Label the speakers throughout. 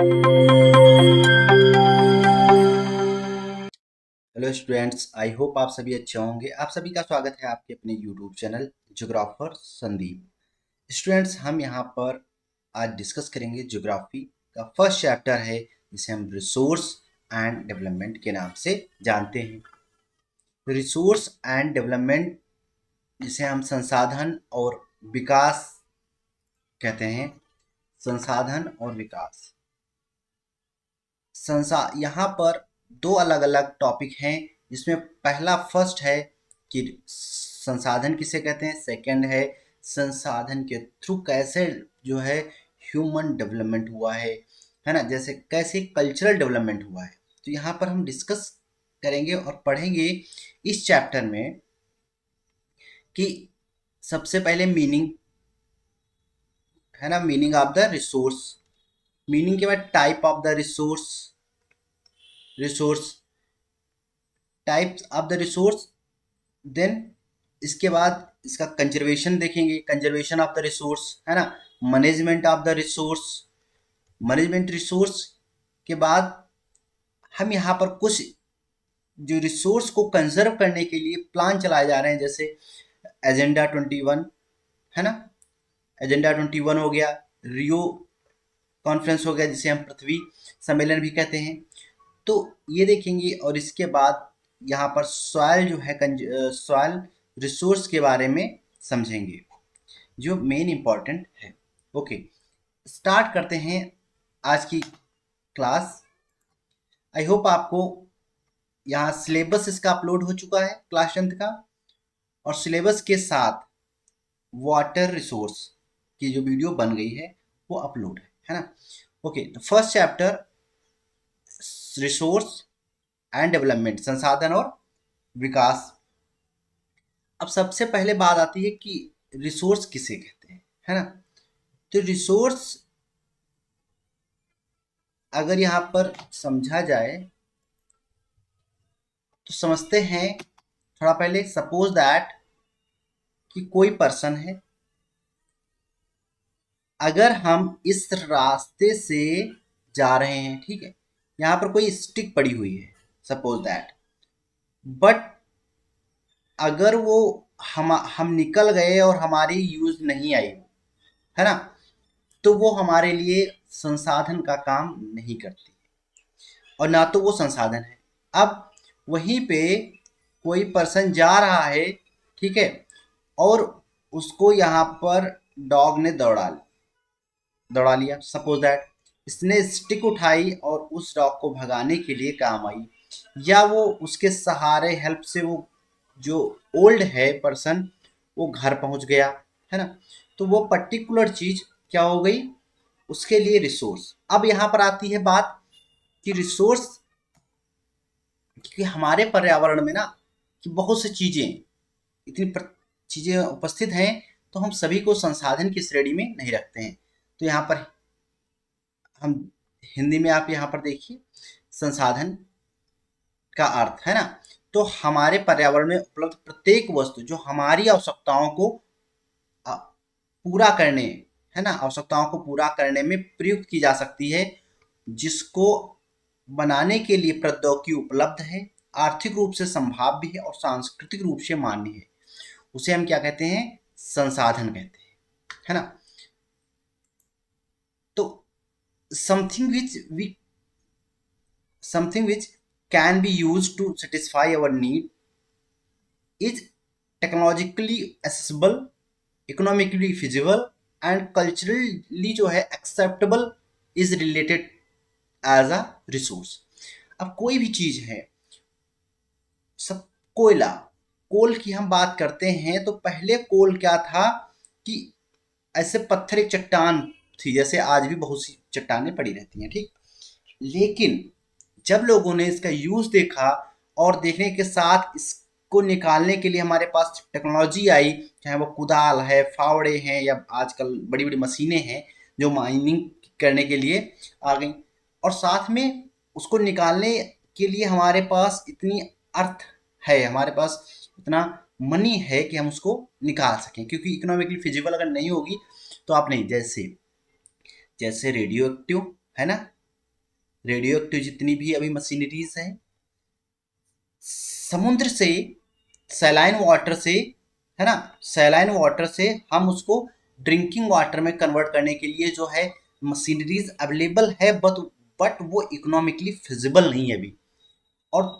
Speaker 1: Hello students, I hope आप सभी अच्छे होंगे। आप सभी का स्वागत है आपके अपने YouTube channel geographer Sandeep. Students, हम यहाँ पर आज डिस्कस करेंगे ज्योग्राफी का फर्स्ट चैप्टर है, जिसे हम रिसोर्स एंड डेवलपमेंट के नाम से जानते हैं। रिसोर्स एंड डेवलपमेंट, जिसे हम संसाधन और विकास कहते हैं। संसाधन और विकास, यहाँ पर दो अलग अलग टॉपिक हैं, जिसमें पहला फर्स्ट है कि संसाधन किसे कहते हैं, सेकंड है संसाधन के थ्रू कैसे जो है ह्यूमन डेवलपमेंट हुआ है ना, जैसे कैसे कल्चरल डेवलपमेंट हुआ है। तो यहाँ पर हम डिस्कस करेंगे और पढ़ेंगे इस चैप्टर में कि सबसे पहले मीनिंग है ना, meaning of the resource, meaning के बाद type of the resource, resource types of the resource, then इसके बाद इसका कंजर्वेशन देखेंगे, कंजर्वेशन ऑफ द रिसोर्स है ना, management of the resource, management resource के बाद हम यहाँ पर कुछ जो रिसोर्स को कंजर्व करने के लिए प्लान चलाए जा रहे हैं, जैसे एजेंडा 21 है ना, एजेंडा 21 हो गया, रियो कॉन्फ्रेंस हो गया, जिसे हम पृथ्वी सम्मेलन भी कहते हैं। तो ये देखेंगे और इसके बाद यहाँ पर सॉइल जो है, सॉइल रिसोर्स के बारे में समझेंगे, जो मेन इंपॉर्टेंट है। ओके, स्टार्ट करते हैं आज की क्लास। आई होप आपको यहाँ सिलेबस इसका अपलोड हो चुका है क्लास 10th का, और सिलेबस के साथ वाटर रिसोर्स की जो वीडियो बन गई है वो अपलोड है ना। ओके, तो first chapter resource and development, संसाधन और विकास। अब सबसे पहले बात आती है कि रिसोर्स किसे कहते हैं, है ना। तो रिसोर्स अगर यहाँ पर समझा जाए तो समझते हैं थोड़ा पहले। सपोज दैट कि कोई पर्सन है, अगर हम इस रास्ते से जा रहे हैं, ठीक है, यहाँ पर कोई स्टिक पड़ी हुई है सपोज दैट, बट अगर वो हम निकल गए और हमारी यूज नहीं आई, है ना, तो वो हमारे लिए संसाधन का काम नहीं करती और ना तो वो संसाधन है। अब वहीं पे कोई पर्सन जा रहा है, ठीक है, और उसको यहाँ पर डॉग ने दौड़ा लिया, सपोज दैट इसने स्टिक उठाई और उस डॉग को भगाने के लिए काम आई, या वो उसके सहारे हेल्प से वो जो ओल्ड है पर्सन वो घर पहुंच गया, है ना। तो वो पर्टिकुलर चीज क्या हो गई, उसके लिए रिसोर्स। अब यहाँ पर आती है बात कि रिसोर्स, क्योंकि हमारे पर्यावरण में ना कि बहुत सी चीजें, इतनी चीजें उपस्थित हैं, तो हम सभी को संसाधन की श्रेणी में नहीं रखते हैं। तो यहाँ पर हम हिंदी में आप यहाँ पर देखिए, संसाधन का अर्थ है ना, तो हमारे पर्यावरण में उपलब्ध प्रत्येक वस्तु जो हमारी आवश्यकताओं को पूरा करने, है ना, आवश्यकताओं को पूरा करने में प्रयुक्त की जा सकती है, जिसको बनाने के लिए प्रौद्योगिकी उपलब्ध है, आर्थिक रूप से संभाव्य है और सांस्कृतिक रूप से मान्य है, उसे हम क्या कहते हैं, संसाधन कहते हैं, है ना। तो something which something which can be used to satisfy our need is technologically accessible, economically feasible and culturally जो है acceptable is related as a resource। अब कोई भी चीज है, सब कोयला, कोल की हम बात करते हैं तो पहले कोल क्या था कि ऐसे पत्थर, एक चट्टान थी, जैसे आज भी बहुत सी चट्टानें पड़ी रहती हैं, ठीक। लेकिन जब लोगों ने इसका यूज देखा और देखने के साथ इसको निकालने के लिए हमारे पास टेक्नोलॉजी आई, चाहे वो कुदाल है, फावड़े हैं, या आजकल बड़ी बड़ी मशीनें हैं जो माइनिंग करने के लिए आ गई, और साथ में उसको निकालने के लिए हमारे पास इतनी अर्थ है, हमारे पास इतना मनी है कि हम उसको निकाल सकें, क्योंकि इकोनॉमिकली फिजिबल अगर नहीं होगी तो आप नहीं, जैसे जैसे रेडियो एक्टिव है ना, रेडियो एक्टिव जितनी भी अभी मशीनरीज हैं, समुद्र से, सैलाइन वाटर से, है ना, सैलाइन वाटर से हम उसको ड्रिंकिंग वाटर में कन्वर्ट करने के लिए जो है मशीनरीज अवेलेबल है, बट वो इकोनॉमिकली फिजिबल नहीं है अभी, और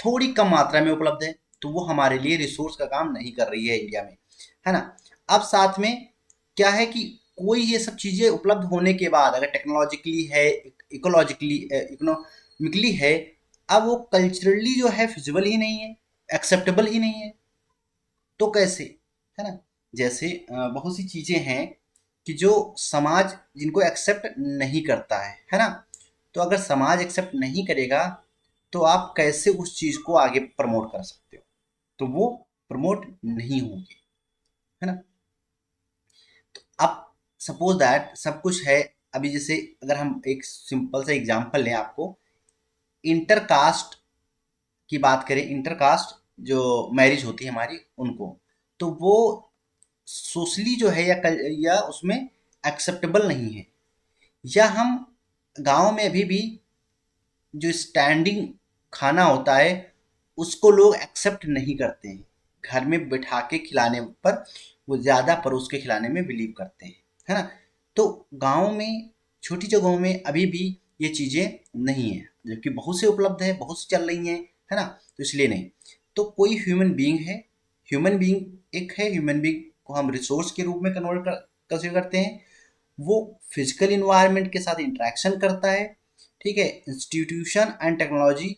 Speaker 1: थोड़ी कम मात्रा में उपलब्ध है, तो वो हमारे लिए रिसोर्स का काम नहीं कर रही है इंडिया में, है ना। अब साथ में क्या है कि कोई ये सब चीज़ें उपलब्ध होने के बाद अगर टेक्नोलॉजिकली है, इकोलॉजिकली, इकोनॉमिकली है, अब वो कल्चरली जो है फिजिबल ही नहीं है, एक्सेप्टेबल ही नहीं है, तो कैसे, है ना। जैसे बहुत सी चीज़ें हैं कि जो समाज जिनको एक्सेप्ट नहीं करता है ना, तो अगर समाज एक्सेप्ट नहीं करेगा तो आप कैसे उस चीज़ को आगे प्रमोट कर सकते हो, तो वो प्रमोट नहीं होगी, है ना। तो अब सपोज दैट सब कुछ है, अभी जैसे अगर हम एक सिंपल सा एग्जांपल लें आपको, इंटरकास्ट की बात करें, इंटरकास्ट जो मैरिज होती है हमारी उनको, तो वो सोशली जो है या उसमें एक्सेप्टेबल नहीं है, या हम गांव में अभी भी जो स्टैंडिंग खाना होता है उसको लोग एक्सेप्ट नहीं करते हैं, घर में बिठा के खिलाने पर वो ज़्यादा परोस के खिलाने में बिलीव करते हैं, है ना। तो गाँव में, छोटी जगहों में अभी भी ये चीज़ें नहीं है, जबकि बहुत से उपलब्ध है, बहुत सी चल रही हैं, है ना, तो इसलिए नहीं। तो कोई ह्यूमन बीइंग है, ह्यूमन बीइंग एक है, ह्यूमन बीइंग को हम रिसोर्स के रूप में कंसिडर करते हैं, वो फिजिकल इन्वायरमेंट के साथ इंटरेक्शन करता है, ठीक है, इंस्टीट्यूशन एंड टेक्नोलॉजी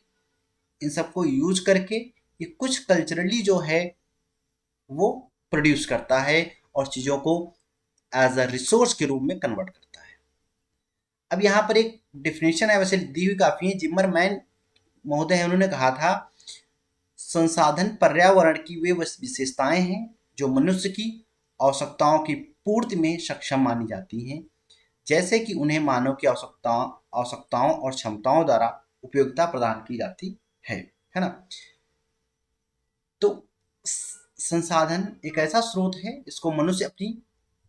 Speaker 1: इन सबको यूज करके ये कुछ कल्चरली जो है वो प्रोड्यूस करता है और चीज़ों को एज अ रिसोर्स के रूप में कन्वर्ट करता है। अब यहाँ पर एक डिफिनेशन है, वैसे दी हुई काफ़ी है, जिमरमैन महोदय है, उन्होंने कहा था, संसाधन पर्यावरण की वे विशेषताएं हैं जो मनुष्य की आवश्यकताओं की पूर्ति में सक्षम मानी जाती हैं, जैसे कि उन्हें मानव की आवश्यकताओं और क्षमताओं द्वारा उपयोगिता प्रदान की जाती है ना। तो संसाधन एक ऐसा स्रोत है जिसको मनुष्य अपनी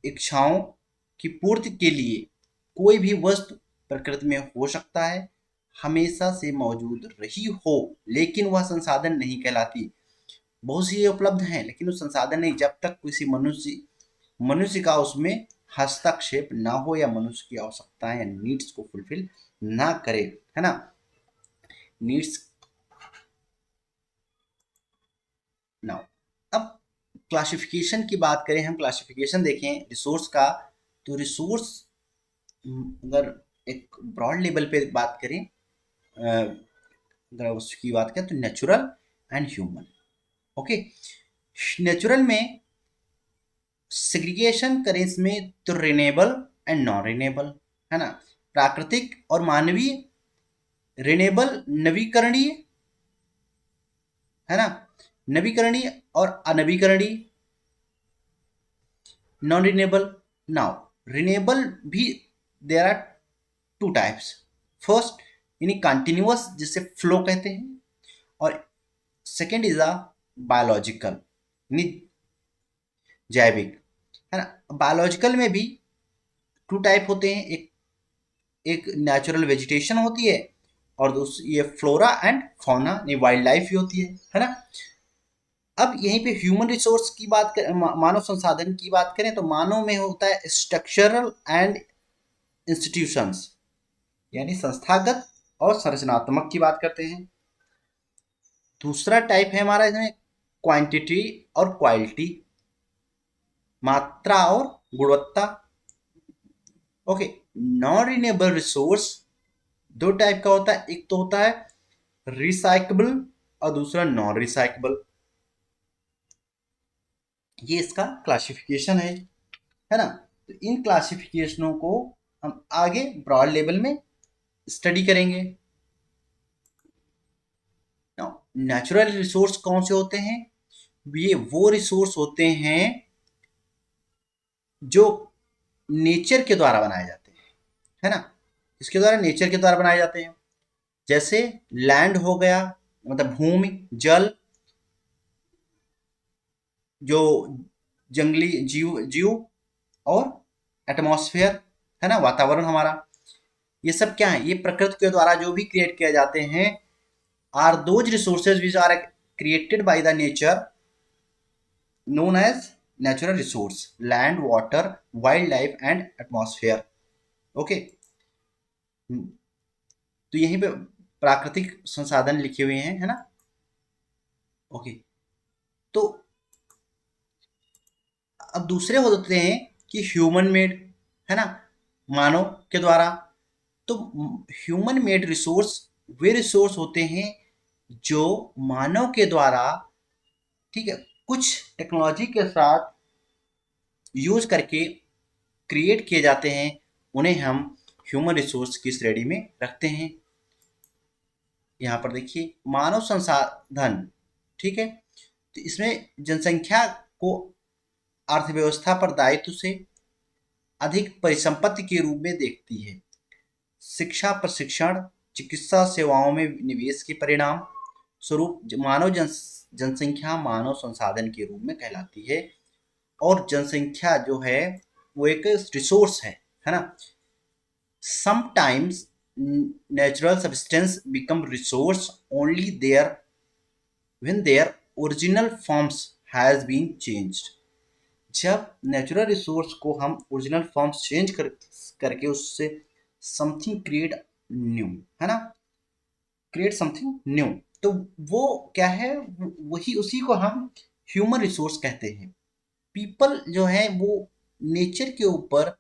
Speaker 1: इच्छाओं की पूर्ति के लिए, कोई भी वस्तु प्रकृति में हो सकता है, हमेशा से मौजूद रही हो, लेकिन वह संसाधन नहीं कहलाती। बहुत सी ये उपलब्ध हैं लेकिन वो संसाधन नहीं, जब तक किसी मनुष्य मनुष्य का उसमें हस्तक्षेप ना हो या मनुष्य की आवश्यकताएं या नीड्स को फुलफिल ना करे, है ना। नीड्स नाउ, अब क्लासिफिकेशन की बात करें, हम क्लासिफिकेशन देखें रिसोर्स का, तो रिसोर्स अगर एक ब्रॉड लेवल पे बात करें, अगर उसकी बात करें तो natural and human, okay. Natural में सेग्रीगेशन करें इसमें तो रिनेबल एंड नॉन रिनेबल, है ना, प्राकृतिक और मानवीय, रिनेबल नवीकरणीय, है ना, नवीकरणीय और अनवीकरणीय, नॉन रिनेबल। नाउ रिनेबल भी there are two types, first यानी कंटिन्यूअस जिसे फ्लो कहते हैं, और सेकेंड इज अ बायोलॉजिकल यानी जैविक, है ना। बायोलॉजिकल में भी टू टाइप होते हैं, एक एक नेचुरल वेजिटेशन होती है और दूसरी ये फ्लोरा एंड फौना यानी वाइल्ड लाइफ ही होती है ना। अब यहीं पे ह्यूमन रिसोर्स की बात कर, मानव संसाधन की बात करें तो मानव में होता है स्ट्रक्चरल एंड इंस्टीट्यूशंस, यानी संस्थागत और संरचनात्मक की बात करते हैं। दूसरा टाइप है हमारा इसमें क्वांटिटी और क्वालिटी, मात्रा और गुणवत्ता, ओके। नॉन रिन्यूएबल रिसोर्स दो टाइप का होता है, एक तो होता है रिसाइकेबल और दूसरा नॉन रिसाइकेबल, ये इसका क्लासिफिकेशन है ना। तो इन क्लासिफिकेशनों को हम आगे ब्रॉड लेवल में स्टडी करेंगे। नेचुरल रिसोर्स कौन से होते हैं, ये वो रिसोर्स होते हैं जो नेचर के द्वारा बनाए जाते हैं, है ना, इसके द्वारा नेचर के द्वारा बनाए जाते हैं, जैसे लैंड हो गया, मतलब भूमि, जल, जो जंगली जीव जीव और एटमॉस्फेयर, है ना, वातावरण हमारा, ये सब क्या है, ये प्रकृति के द्वारा जो भी क्रिएट किए जाते हैं, are those resources which are created by the nature known as natural resource, land, water, wildlife and atmosphere. Okay, तो यहीं पे प्राकृतिक संसाधन लिखे हुए हैं, है ना। ओके, तो अब दूसरे होते हैं कि ह्यूमन मेड, है ना, मानव के द्वारा। तो ह्यूमन मेड रिसोर्स वे रिसोर्स होते हैं जो मानव के द्वारा, ठीक है, कुछ टेक्नोलॉजी के साथ यूज करके क्रिएट किए जाते हैं, उन्हें हम ह्यूमन रिसोर्स की श्रेणी में रखते हैं। यहाँ पर देखिए मानव संसाधन, ठीक है, तो इसमें जनसंख्या को अर्थव्यवस्था पर दायित्व से अधिक परिसंपत्ति के रूप में देखती है। शिक्षा, प्रशिक्षण, चिकित्सा सेवाओं में निवेश के परिणाम स्वरूप मानव जनसंख्या मानव संसाधन के रूप में कहलाती है। और जनसंख्या जो है वो एक रिसोर्स है ना। Sometimes natural substance become resource only there when their original forms has been changed। जब नेचुरल रिसोर्स को हम ओरिजिनल फॉर्म्स चेंज करके उससे समथिंग क्रिएट न्यू, है ना, क्रिएट समथिंग न्यू, तो वो क्या है, वही उसी को हम ह्यूमन रिसोर्स कहते हैं। पीपल जो है वो नेचर के ऊपर,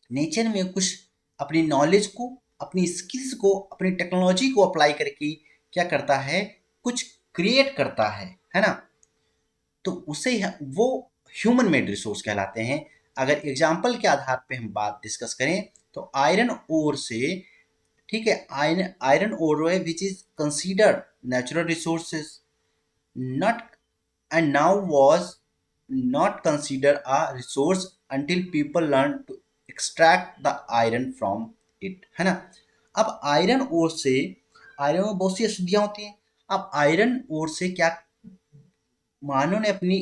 Speaker 1: नेचर में कुछ अपनी नॉलेज को, अपनी स्किल्स को, अपनी टेक्नोलॉजी को अप्लाई करके क्या करता है, कुछ क्रिएट करता है ना। तो उसे वो ह्यूमन मेड रिसोर्स कहलाते हैं। अगर एग्जाम्पल के आधार पे हम बात डिस्कस करें तो आयरन ओर से, ठीक है, आयरन ओर है which is considered natural resources not and now was not considered a resource until people learn to extract the iron from it, है ना। अब आयरन ओर से, आयरन में बहुत सी अशुद्धियां होती हैं। अब आयरन ओर से क्या, मानव ने अपनी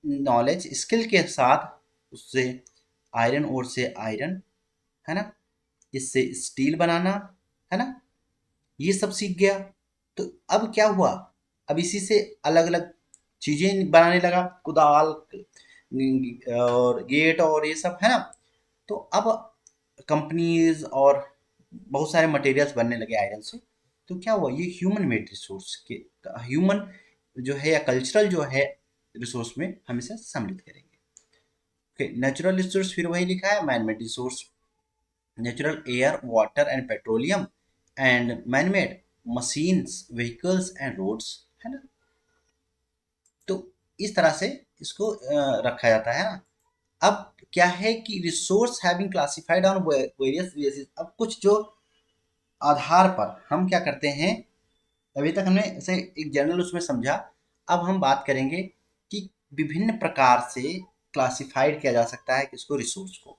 Speaker 1: नॉलेज स्किल के साथ उससे आयरन ओर से आयरन, है ना, इससे स्टील बनाना, है ना, ये सब सीख गया। तो अब क्या हुआ, अब इसी से अलग अलग चीजें बनाने लगा, कुदाल और गेट और ये सब, है ना। तो अब कंपनीज और बहुत सारे मटेरियल्स बनने लगे आयरन से। तो क्या हुआ, ये ह्यूमन मेड रिसोर्स के, ह्यूमन जो है या कल्चरल जो है रिसोर्स में हम इसे सम्मिलित करेंगे। ओके, नेचुरल रिसोर्स फिर वही लिखा है, man made resource natural air, water and petroleum and man made machines, vehicles and roads, है ना। तो इस तरह से इसको रखा जाता है ना। अब क्या है कि resource having classified on various basis, अब कुछ जो आधार पर हम क्या करते हैं, अभी तक हमने इसे एक जनरल उसमें समझा। अब हम बात करेंगे कि विभिन्न प्रकार से क्लासिफाइड किया जा सकता है किसको, रिसोर्स को।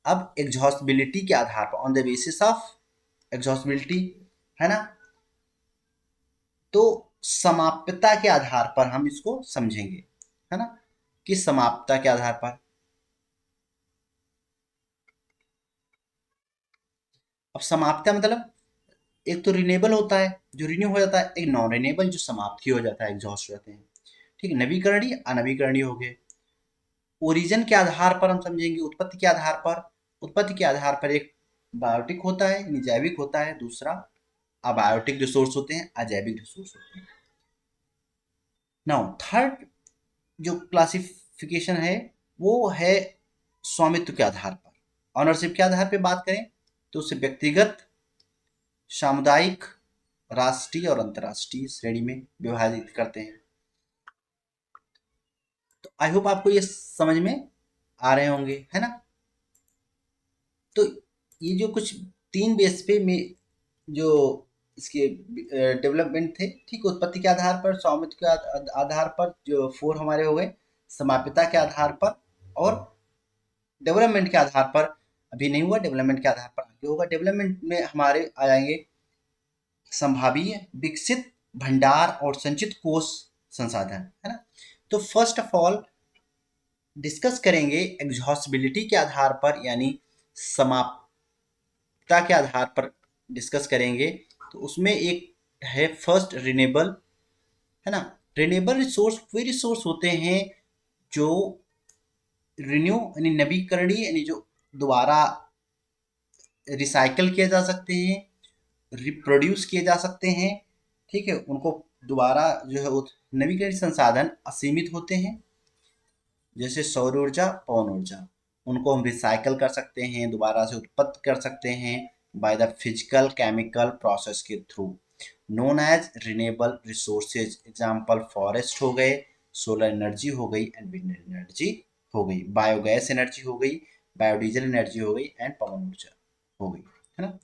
Speaker 1: अब एग्जॉस्टिबिलिटी के आधार पर, on the basis of exhaustibility, है ना, तो समाप्यता के आधार पर हम इसको समझेंगे, है ना, कि समाप्यता के आधार पर। अब समाप्यता मतलब एक तो रिन्यूएबल होता है जो रिन्यू हो जाता है, एक नॉन रिन्यूएबल जो समाप्ति हो जाता है, एग्जॉस्ट हो जाते हैं, ठीक है। नवीकरणीय, अनवीकरणीय हो गए। ओरिजिन के आधार पर हम समझेंगे, उत्पत्ति के आधार पर। उत्पत्ति के आधार पर एक बायोटिक होता है यानी जैविक होता है, दूसरा अबायोटिक रिसोर्स होते हैं, अजैविक रिसोर्स होते हैं। नाउ थर्ड जो क्लासिफिकेशन है वो है स्वामित्व के आधार पर, ऑनरशिप के आधार पर बात करें तो उसे व्यक्तिगत, सामुदायिक, राष्ट्रीय और अंतर्राष्ट्रीय श्रेणी में विभाजित करते हैं। तो आई होप आपको ये समझ में आ रहे होंगे, है ना। तो ये जो कुछ तीन बेस पे में जो इसके डेवलपमेंट थे, ठीक, उत्पत्ति के आधार पर, स्वामित्व के आधार पर जो फोर हमारे हो गए, समाप्यता के आधार पर, और डेवलपमेंट के आधार पर अभी नहीं हुआ, डेवलपमेंट के आधार पर आगे होगा। डेवलपमेंट में हमारे आ जाएंगे संभावीय, विकसित, भंडार और संचित कोष संसाधन, है ना। तो फर्स्ट ऑफ ऑल डिस्कस करेंगे एग्जॉस्टिबिलिटी के आधार पर, यानी समाप्ति प्राथमिकता के आधार पर डिस्कस करेंगे तो उसमें एक है फर्स्ट रिन्यूएबल, है ना। रिन्यूएबल रिसोर्स वे रिसोर्स होते हैं जो रिन्यू यानी नवीकरणीय, यानी जो दोबारा रिसाइकल किए जा सकते हैं, रिप्रोड्यूस किए जा सकते हैं, ठीक है। उनको दोबारा जो है नवीकरणीय संसाधन असीमित होते हैं, जैसे सौर ऊर्जा, पवन ऊर्जा। उनको हम रिसाइकल कर सकते हैं, दोबारा से उत्पन्न कर सकते हैं by the physical chemical process के through, known as renewable resources. Example forest हो गए, सोलर एनर्जी हो गई एंड विंड एनर्जी हो गई, बायोगैस एनर्जी हो गई, बायोडीजल एनर्जी हो गई एंड पवन ऊर्जा हो गई, है ना।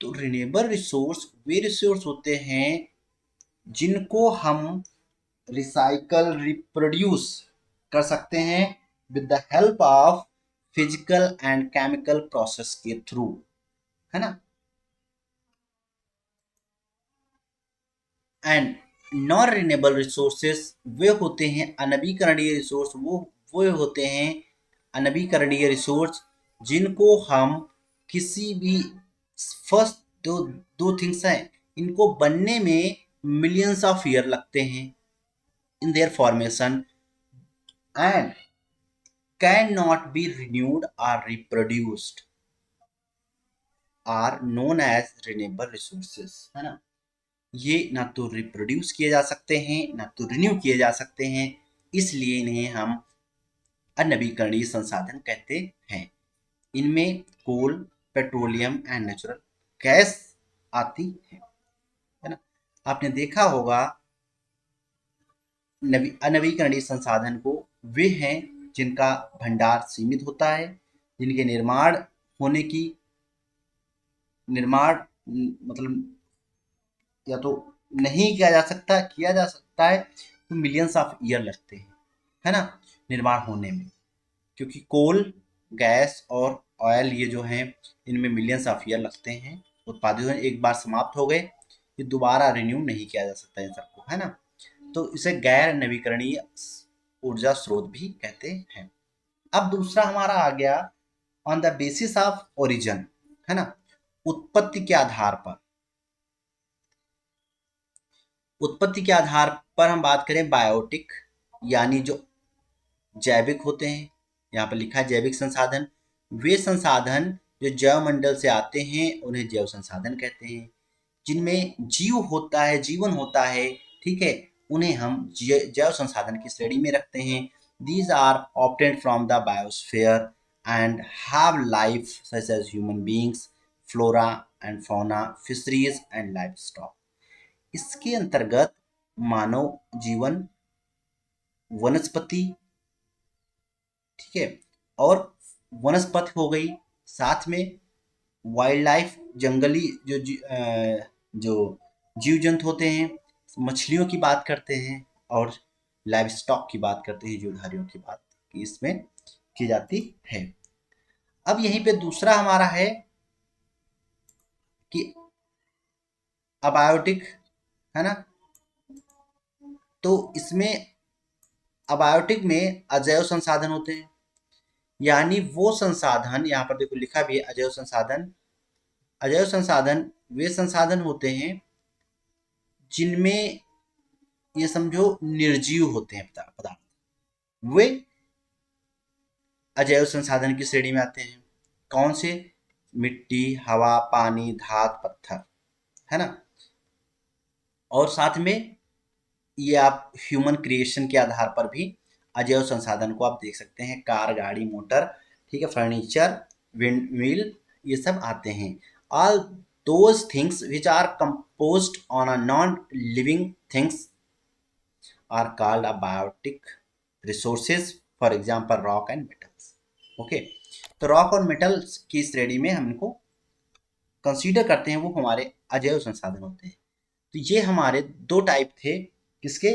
Speaker 1: तो रिन्यूएबल रिसोर्स वे रिसोर्स होते हैं जिनको हम रिसाइकल, रिप्रोड्यूस कर सकते हैं with the help of physical and chemical process के थ्रू, है ना। एंड नॉन रिन्यूएबल रिसोर्सेस वे होते हैं अनवीकरणीय रिसोर्स, वो होते हैं अनवीकरणीय रिसोर्स जिनको हम किसी भी फर्स्ट दो दो थिंग्स हैं, इनको बनने में मिलियंस ऑफ ईयर लगते हैं in their formation and cannot be renewed और reproduced are known as renewable resources, है ना। ये ना तो रिप्रोड्यूस किए जा सकते हैं ना तो रिन्यू किए जा सकते हैं, इसलिए इन्हें हम अनवीकरणीय संसाधन कहते हैं। इनमें कोल, पेट्रोलियम एंड नेचुरल गैस आती है ना। आपने देखा होगा अनवीकरणीय संसाधन को वे हैं जिनका भंडार सीमित होता है, जिनके होने की निर्माण मतलब या तो नहीं किया जा सकता है तो मिलियंस ऑफ ईयर लगते हैं, है ना, निर्माण होने में। क्योंकि कोल, गैस और ऑयल ये जो हैं इनमें मिलियंस ऑफ ईयर लगते हैं, उत्पादित एक बार समाप्त हो गए, ये दोबारा रिन्यू नहीं किया जा सकता इन सबको, है ना। तो इसे गैर नवीकरणीय ऊर्जा स्रोत भी कहते हैं। अब दूसरा हमारा आ गया on the basis of origin, है ना, उत्पत्ति के आधार पर। उत्पत्ति के आधार पर हम बात करें बायोटिक, यानी जो जैविक होते हैं, यहाँ पर लिखा है जैविक संसाधन, वे संसाधन जो जैव मंडल से आते हैं उन्हें जैव संसाधन कहते हैं। जिनमें जीव होता है, जीवन होता है, ठीक है, उन्हें हम जैव संसाधन की श्रेणी में रखते हैं। These are obtained from the biosphere and have life such as human beings, flora and fauna, fisheries and livestock. इसके अंतर्गत मानव जीवन, वनस्पति, ठीक है, और वनस्पति हो गई, साथ में वाइल्ड लाइफ, जंगली जो जीव जंतु होते हैं, मछलियों की बात करते हैं, और लाइव स्टॉक की बात करते हैं, जीवधारियों की बात इसमें की जाती है। अब यहीं पे दूसरा हमारा है कि अबायोटिक, है ना। तो इसमें अबायोटिक में अजैव संसाधन होते हैं, यानी वो संसाधन, यहाँ पर देखो लिखा भी है अजैव संसाधन। अजैव संसाधन वे संसाधन होते हैं जिनमें ये समझो निर्जीव होते हैं पदार्थ, वे अजैव संसाधन की श्रेणी में आते हैं। कौन से? मिट्टी, हवा, पानी, धात, पत्थर, है ना। और साथ में ये आप ह्यूमन क्रिएशन के आधार पर भी अजैव संसाधन को आप देख सकते हैं, कार, गाड़ी, मोटर, ठीक है, फर्नीचर, विंड मिल, ये सब आते हैं। All those things which are composed on a non living things are called abiotic resources, for example rock and metals. Okay, तो रॉक और मेटल्स की श्रेणी में हम इनको कंसीडर करते हैं, वो हमारे अजैव संसाधन होते हैं। तो ये हमारे दो टाइप थे, किसके?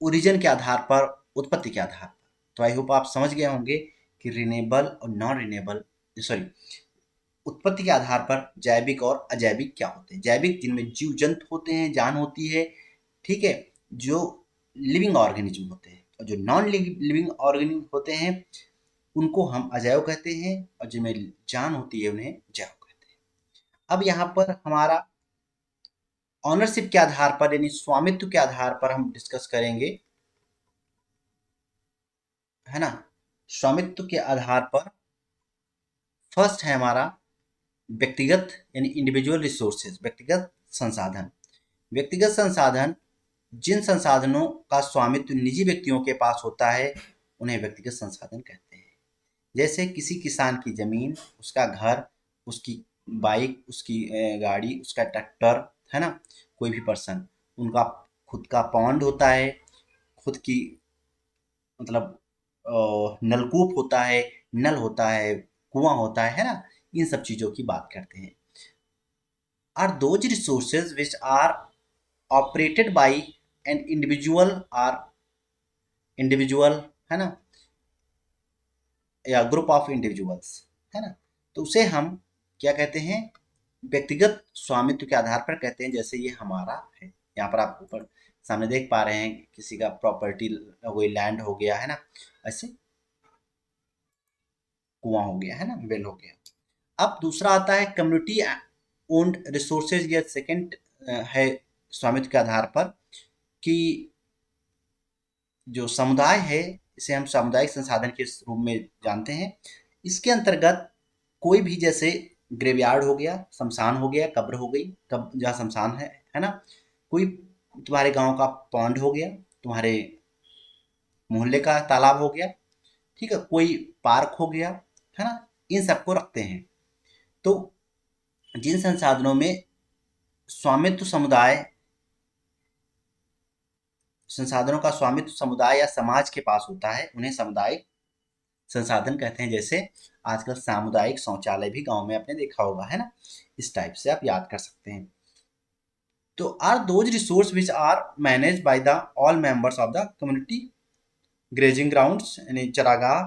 Speaker 1: ओरिजिन के आधार पर, उत्पत्ति के आधार पर। तो आई होप आप समझ गए होंगे कि रिन्यूएबल और नॉन रिन्यूएबल, सॉरी, उत्पत्ति के आधार पर जैविक और अजैविक क्या होते हैं। जैविक जिनमें जीव जंतु होते हैं, जान होती है, ठीक है, जो लिविंग ऑर्गेनिज्म होते हैं, और जो नॉन लिविंग ऑर्गेनिज्म होते हैं उनको हम अजैव कहते हैं, और जिनमें जान होती है उन्हें जैव कहते हैं। अब यहाँ पर हमारा ऑनरशिप के आधार पर यानी स्वामित्व के आधार पर हम डिस्कस करेंगे, है ना। स्वामित्व के आधार पर फर्स्ट है हमारा व्यक्तिगत यानी इंडिविजुअल रिसोर्सेज, व्यक्तिगत संसाधन। व्यक्तिगत संसाधन, जिन संसाधनों का स्वामित्व निजी व्यक्तियों के पास होता है उन्हें व्यक्तिगत संसाधन कहते हैं। जैसे किसी किसान की जमीन, उसका घर, उसकी बाइक, उसकी गाड़ी, उसका ट्रैक्टर, है ना। कोई भी पर्सन, उनका खुद का पॉन्ड होता है, खुद की मतलब नलकूप होता है, नल होता है, कुआं होता है ना। इन सब चीजों की बात करते हैं। Are those resources which are operated by an individual are individual, है ना, या ग्रुप ऑफ इंडिविजुअल्स, है ना। तो उसे हम क्या कहते हैं, व्यक्तिगत स्वामित्व के आधार पर कहते हैं। जैसे ये हमारा है, यहाँ पर आप ऊपर सामने देख पा रहे हैं किसी का प्रॉपर्टी हो गई, लैंड हो गया, है ना, ऐसे कुआं हो गया, है ना, वेल हो गया। अब दूसरा आता है कम्युनिटी ओन्ड रिसोर्सेज। या सेकंड है स्वामित्व के आधार पर कि जो समुदाय है, इसे हम सामुदायिक संसाधन के रूप में जानते हैं। इसके अंतर्गत कोई भी, जैसे ग्रेवयार्ड हो गया, शमशान हो गया, कब्र हो गई, कब जहाँ शमशान है ना। कोई तुम्हारे गांव का पॉन्ड हो गया, तुम्हारे मोहल्ले का तालाब हो गया, ठीक है, कोई पार्क हो गया, है ना। इन सबको रखते हैं। तो जिन संसाधनों में स्वामित्व समुदाय, संसाधनों का स्वामित्व समुदाय या समाज के पास होता है उन्हें सामुदायिक संसाधन कहते हैं। जैसे आजकल सामुदायिक शौचालय भी गांव में आपने देखा होगा, है ना। इस टाइप से आप याद कर सकते हैं। तो are those resource which are manage by the all members of the community. Grazing grounds यानी चरागाह,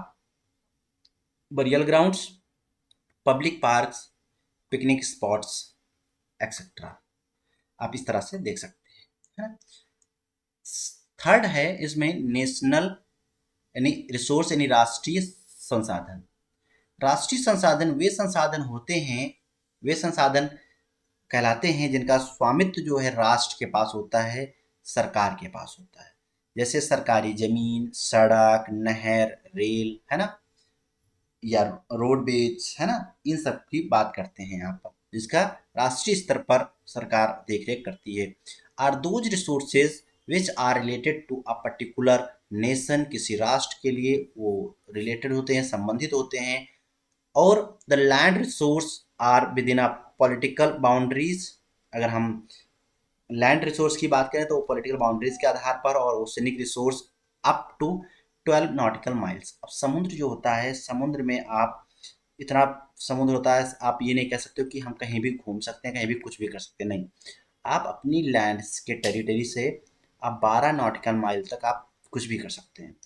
Speaker 1: burial grounds, public parks, picnic spots, etcetera. आप इस तरह से देख सकते हैं, है ना। थर्ड है इसमें नेशनल यानी रिसोर्स यानी राष्ट्रीय संसाधन। राष्ट्रीय संसाधन वे संसाधन होते हैं, वे संसाधन कहलाते हैं जिनका स्वामित्व जो है राष्ट्र के पास होता है, सरकार के पास होता है। जैसे सरकारी जमीन, सड़क, नहर, रेल, है ना, या रोडवेज, है ना। इन सब की बात करते हैं यहाँ पर, जिसका राष्ट्रीय स्तर पर सरकार देखरेख करती है। Are those resources which are related to a particular nation, किसी राष्ट्र के लिए वो रिलेटेड होते हैं, संबंधित होते हैं। और the land resource are within a political boundaries. अगर हम लैंड रिसोर्स की बात करें तो पॉलिटिकल बाउंड्रीज के आधार पर, और oceanic resource up to 12 nautical miles. अब समुद्र जो होता है, समुद्र में आप इतना समुद्र होता है, आप ये नहीं कह सकते हो कि हम कहीं भी घूम सकते हैं, कहीं भी कुछ भी कर सकते हैं, नहीं। आप अपनी लैंड के टेरिटरी से आप 12 नॉटिकल माइल तक आप कुछ भी कर सकते हैं।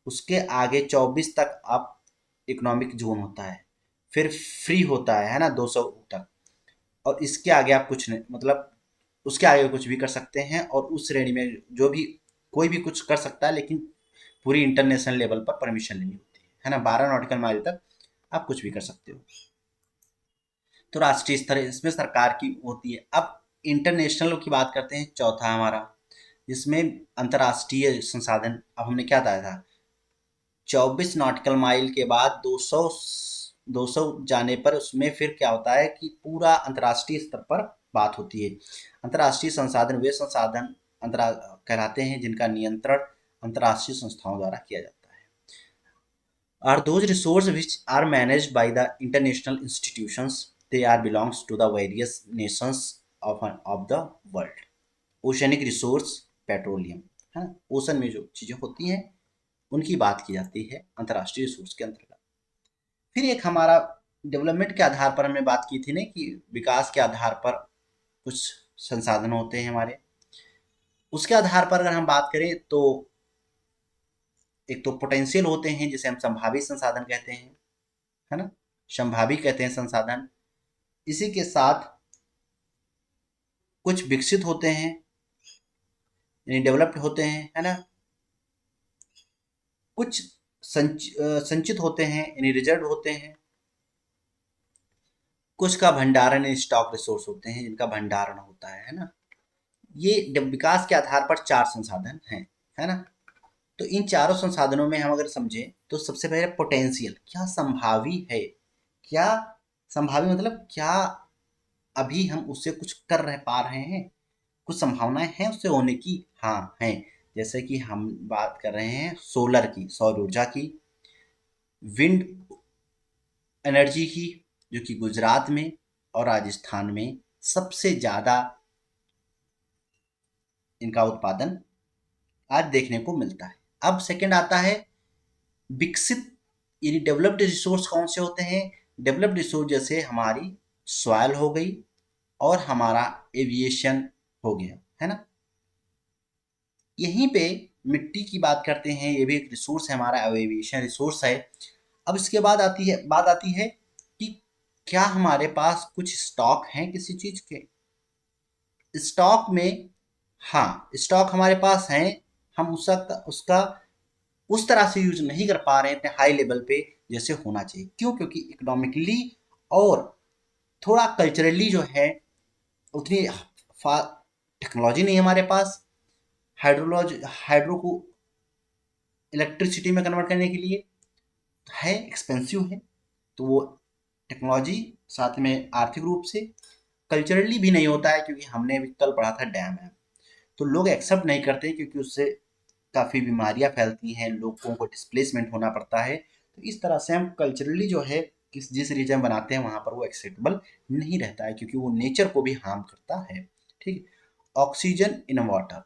Speaker 1: उसके आगे 24 तक आप इकोनॉमिक जोन होता है, फिर फ्री होता है ना, 200 तक। और इसके आगे आप कुछ नहीं, मतलब उसके आगे कुछ भी कर सकते हैं। और उस श्रेणी में जो भी कोई भी कुछ कर सकता है, लेकिन पूरी इंटरनेशनल लेवल पर परमिशन लेनी होती है ना। 12 नॉटिकल माइल तक आप कुछ भी कर सकते हो। तो राष्ट्रीय स्तर इसमें सरकार की होती है। अब इंटरनेशनल की बात करते हैं, चौथा हमारा, जिसमें अंतर्राष्ट्रीय संसाधन। अब हमने क्या बताया था, 24 नॉटिकल माइल के बाद 200 जाने पर उसमें फिर क्या होता है कि पूरा अंतर्राष्ट्रीय स्तर पर बात होती है। अंतर्राष्ट्रीय संसाधन वे संसाधन अंतरा कहलाते हैं जिनका नियंत्रण अंतर्राष्ट्रीय संस्थाओं द्वारा किया जाता है। Are those resource which are managed by the international institutions, they are belongs to the various nations of the world. Oceanic resource, petroleum, है ना, ओशन में जो चीज़ें होती हैं उनकी बात की जाती है अंतर्राष्ट्रीय रिसोर्स के अंतर्गत। फिर एक हमारा डेवलपमेंट के आधार पर हमने बात की थी ना, कि विकास के आधार पर कुछ संसाधन होते हैं हमारे। उसके आधार पर अगर हम बात करें तो एक तो पोटेंशियल होते हैं जिसे हम संभावित संसाधन कहते हैं, है ना, संभावी कहते हैं संसाधन। इसी के साथ कुछ विकसित होते हैं यानी डेवलप्ड होते हैं, है ना। कुछ संचित होते हैं यानी रिजर्व होते हैं। कुछ का भंडारण स्टॉक रिसोर्स होते हैं जिनका भंडारण होता है ना। ये विकास के आधार पर चार संसाधन हैं, है ना। तो इन चारों संसाधनों में हम अगर समझें तो सबसे पहले पोटेंशियल, क्या संभावी है, क्या संभावी मतलब क्या अभी हम उससे कुछ कर रह पा रहे हैं, कुछ संभावनाएं हैं उससे होने की, हाँ हैं। जैसे कि हम बात कर रहे हैं सोलर की, सौर ऊर्जा की, विंड एनर्जी की, जो कि गुजरात में और राजस्थान में सबसे ज़्यादा इनका उत्पादन आज देखने को मिलता है। अब सेकंड आता है विकसित, यानी डेवलप्ड रिसोर्स कौन से होते हैं। डेवलप्ड रिसोर्स जैसे हमारी सॉयल हो गई और हमारा एविएशन हो गया, है ना। यहीं पे मिट्टी की बात करते हैं, ये भी एक रिसोर्स है हमारा, एविएशन रिसोर्स है। अब इसके बाद बात आती है कि क्या हमारे पास कुछ स्टॉक हैं किसी चीज के। स्टॉक में, हाँ स्टॉक हमारे पास हैं, हम उसका उसका उस तरह से यूज नहीं कर पा रहे हैं इतने हाई लेवल पे जैसे होना चाहिए। क्यों? क्योंकि इकोनॉमिकली और थोड़ा कल्चरली जो है उतनी टेक्नोलॉजी नहीं है हमारे पास। हाइड्रो को इलेक्ट्रिसिटी में कन्वर्ट करने के लिए है, एक्सपेंसिव है। तो वो टेक्नोलॉजी साथ में आर्थिक रूप से, कल्चरली भी नहीं होता है, क्योंकि हमने अभी कल पढ़ा था डैम है, तो लोग एक्सेप्ट नहीं करते क्योंकि उससे काफ़ी बीमारियां फैलती हैं, लोगों को डिस्प्लेसमेंट होना पड़ता है। तो इस तरह से हम कल्चरली जो है जिस रीजन बनाते हैं वहां पर वो एक्सेप्टेबल नहीं रहता है, क्योंकि वो नेचर को भी हार्म करता है। ठीक। ऑक्सीजन इन वाटर,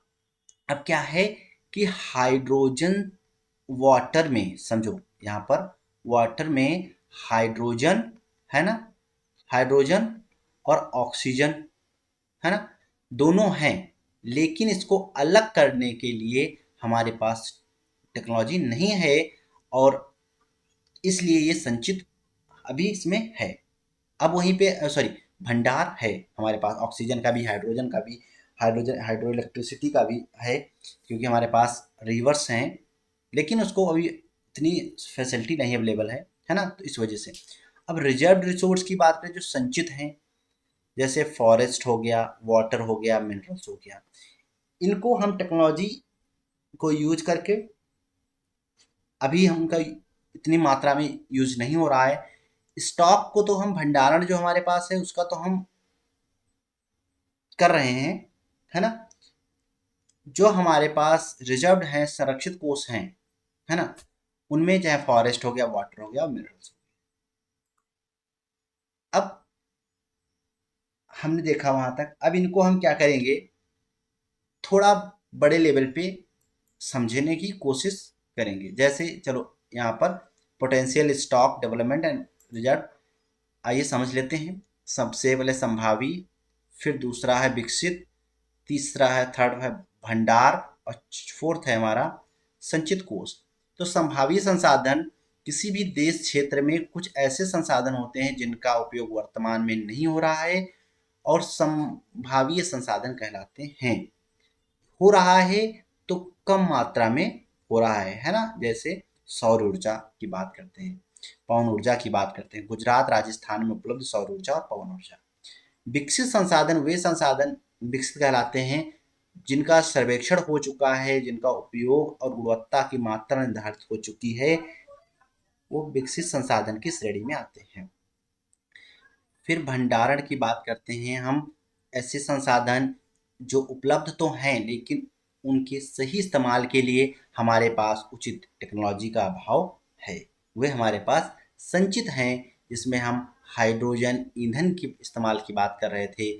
Speaker 1: अब क्या है कि हाइड्रोजन वाटर में, समझो यहाँ पर वाटर में हाइड्रोजन है ना, हाइड्रोजन और ऑक्सीजन है ना, दोनों हैं। लेकिन इसको अलग करने के लिए हमारे पास टेक्नोलॉजी नहीं है, और इसलिए ये संचित अभी इसमें है। अब वहीं पे सॉरी, भंडार है हमारे पास ऑक्सीजन का भी, हाइड्रोजन का भी, हाइड्रोजन हाइड्रो इलेक्ट्रिसिटी का भी है, क्योंकि हमारे पास रिवर्स हैं, लेकिन उसको अभी इतनी फैसिलिटी नहीं अवेलेबल है ना। तो इस वजह से अब रिजर्व रिसोर्स की बात करें जो संचित हैं, जैसे फॉरेस्ट हो गया, वाटर हो गया, मिनरल्स हो गया, इनको हम टेक्नोलॉजी को यूज करके अभी हमका इतनी मात्रा में यूज नहीं हो रहा है। स्टॉक को तो हम, भंडारण जो हमारे पास है उसका तो हम कर रहे हैं, है ना। जो हमारे पास रिजर्व्ड हैं, संरक्षित कोष हैं, है ना, उनमें चाहे फॉरेस्ट हो गया, वाटर हो गया और मिनरल्स। अब हमने देखा वहां तक, अब इनको हम क्या करेंगे, थोड़ा बड़े लेवल पे समझने की कोशिश करेंगे। जैसे चलो यहाँ पर potential, stock, development and reserve, आइए समझ लेते हैं। सबसे पहले संभावी, फिर दूसरा है विकसित, तीसरा है, थर्ड है भंडार, और फोर्थ है हमारा संचित कोष। तो संभावी संसाधन, किसी भी देश क्षेत्र में कुछ ऐसे संसाधन होते हैं जिनका उपयोग वर्तमान में नहीं हो रहा है और संभावीय संसाधन कहलाते हैं। हो रहा है तो कम मात्रा में हो रहा है ना। जैसे सौर ऊर्जा की बात करते हैं, पवन ऊर्जा की बात करते हैं, गुजरात राजस्थान में उपलब्ध सौर ऊर्जा और पवन ऊर्जा। विकसित संसाधन वे संसाधन विकसित कहलाते हैं जिनका सर्वेक्षण हो चुका है, जिनका उपयोग और गुणवत्ता की मात्रा निर्धारित हो चुकी है, वो विकसित संसाधन की श्रेणी में आते हैं। फिर भंडारण की बात करते हैं हम, ऐसे संसाधन जो उपलब्ध तो हैं लेकिन उनके सही इस्तेमाल के लिए हमारे पास उचित टेक्नोलॉजी का अभाव है, वे हमारे पास संचित हैं। जिसमें हम हाइड्रोजन ईंधन की इस्तेमाल की बात कर रहे थे,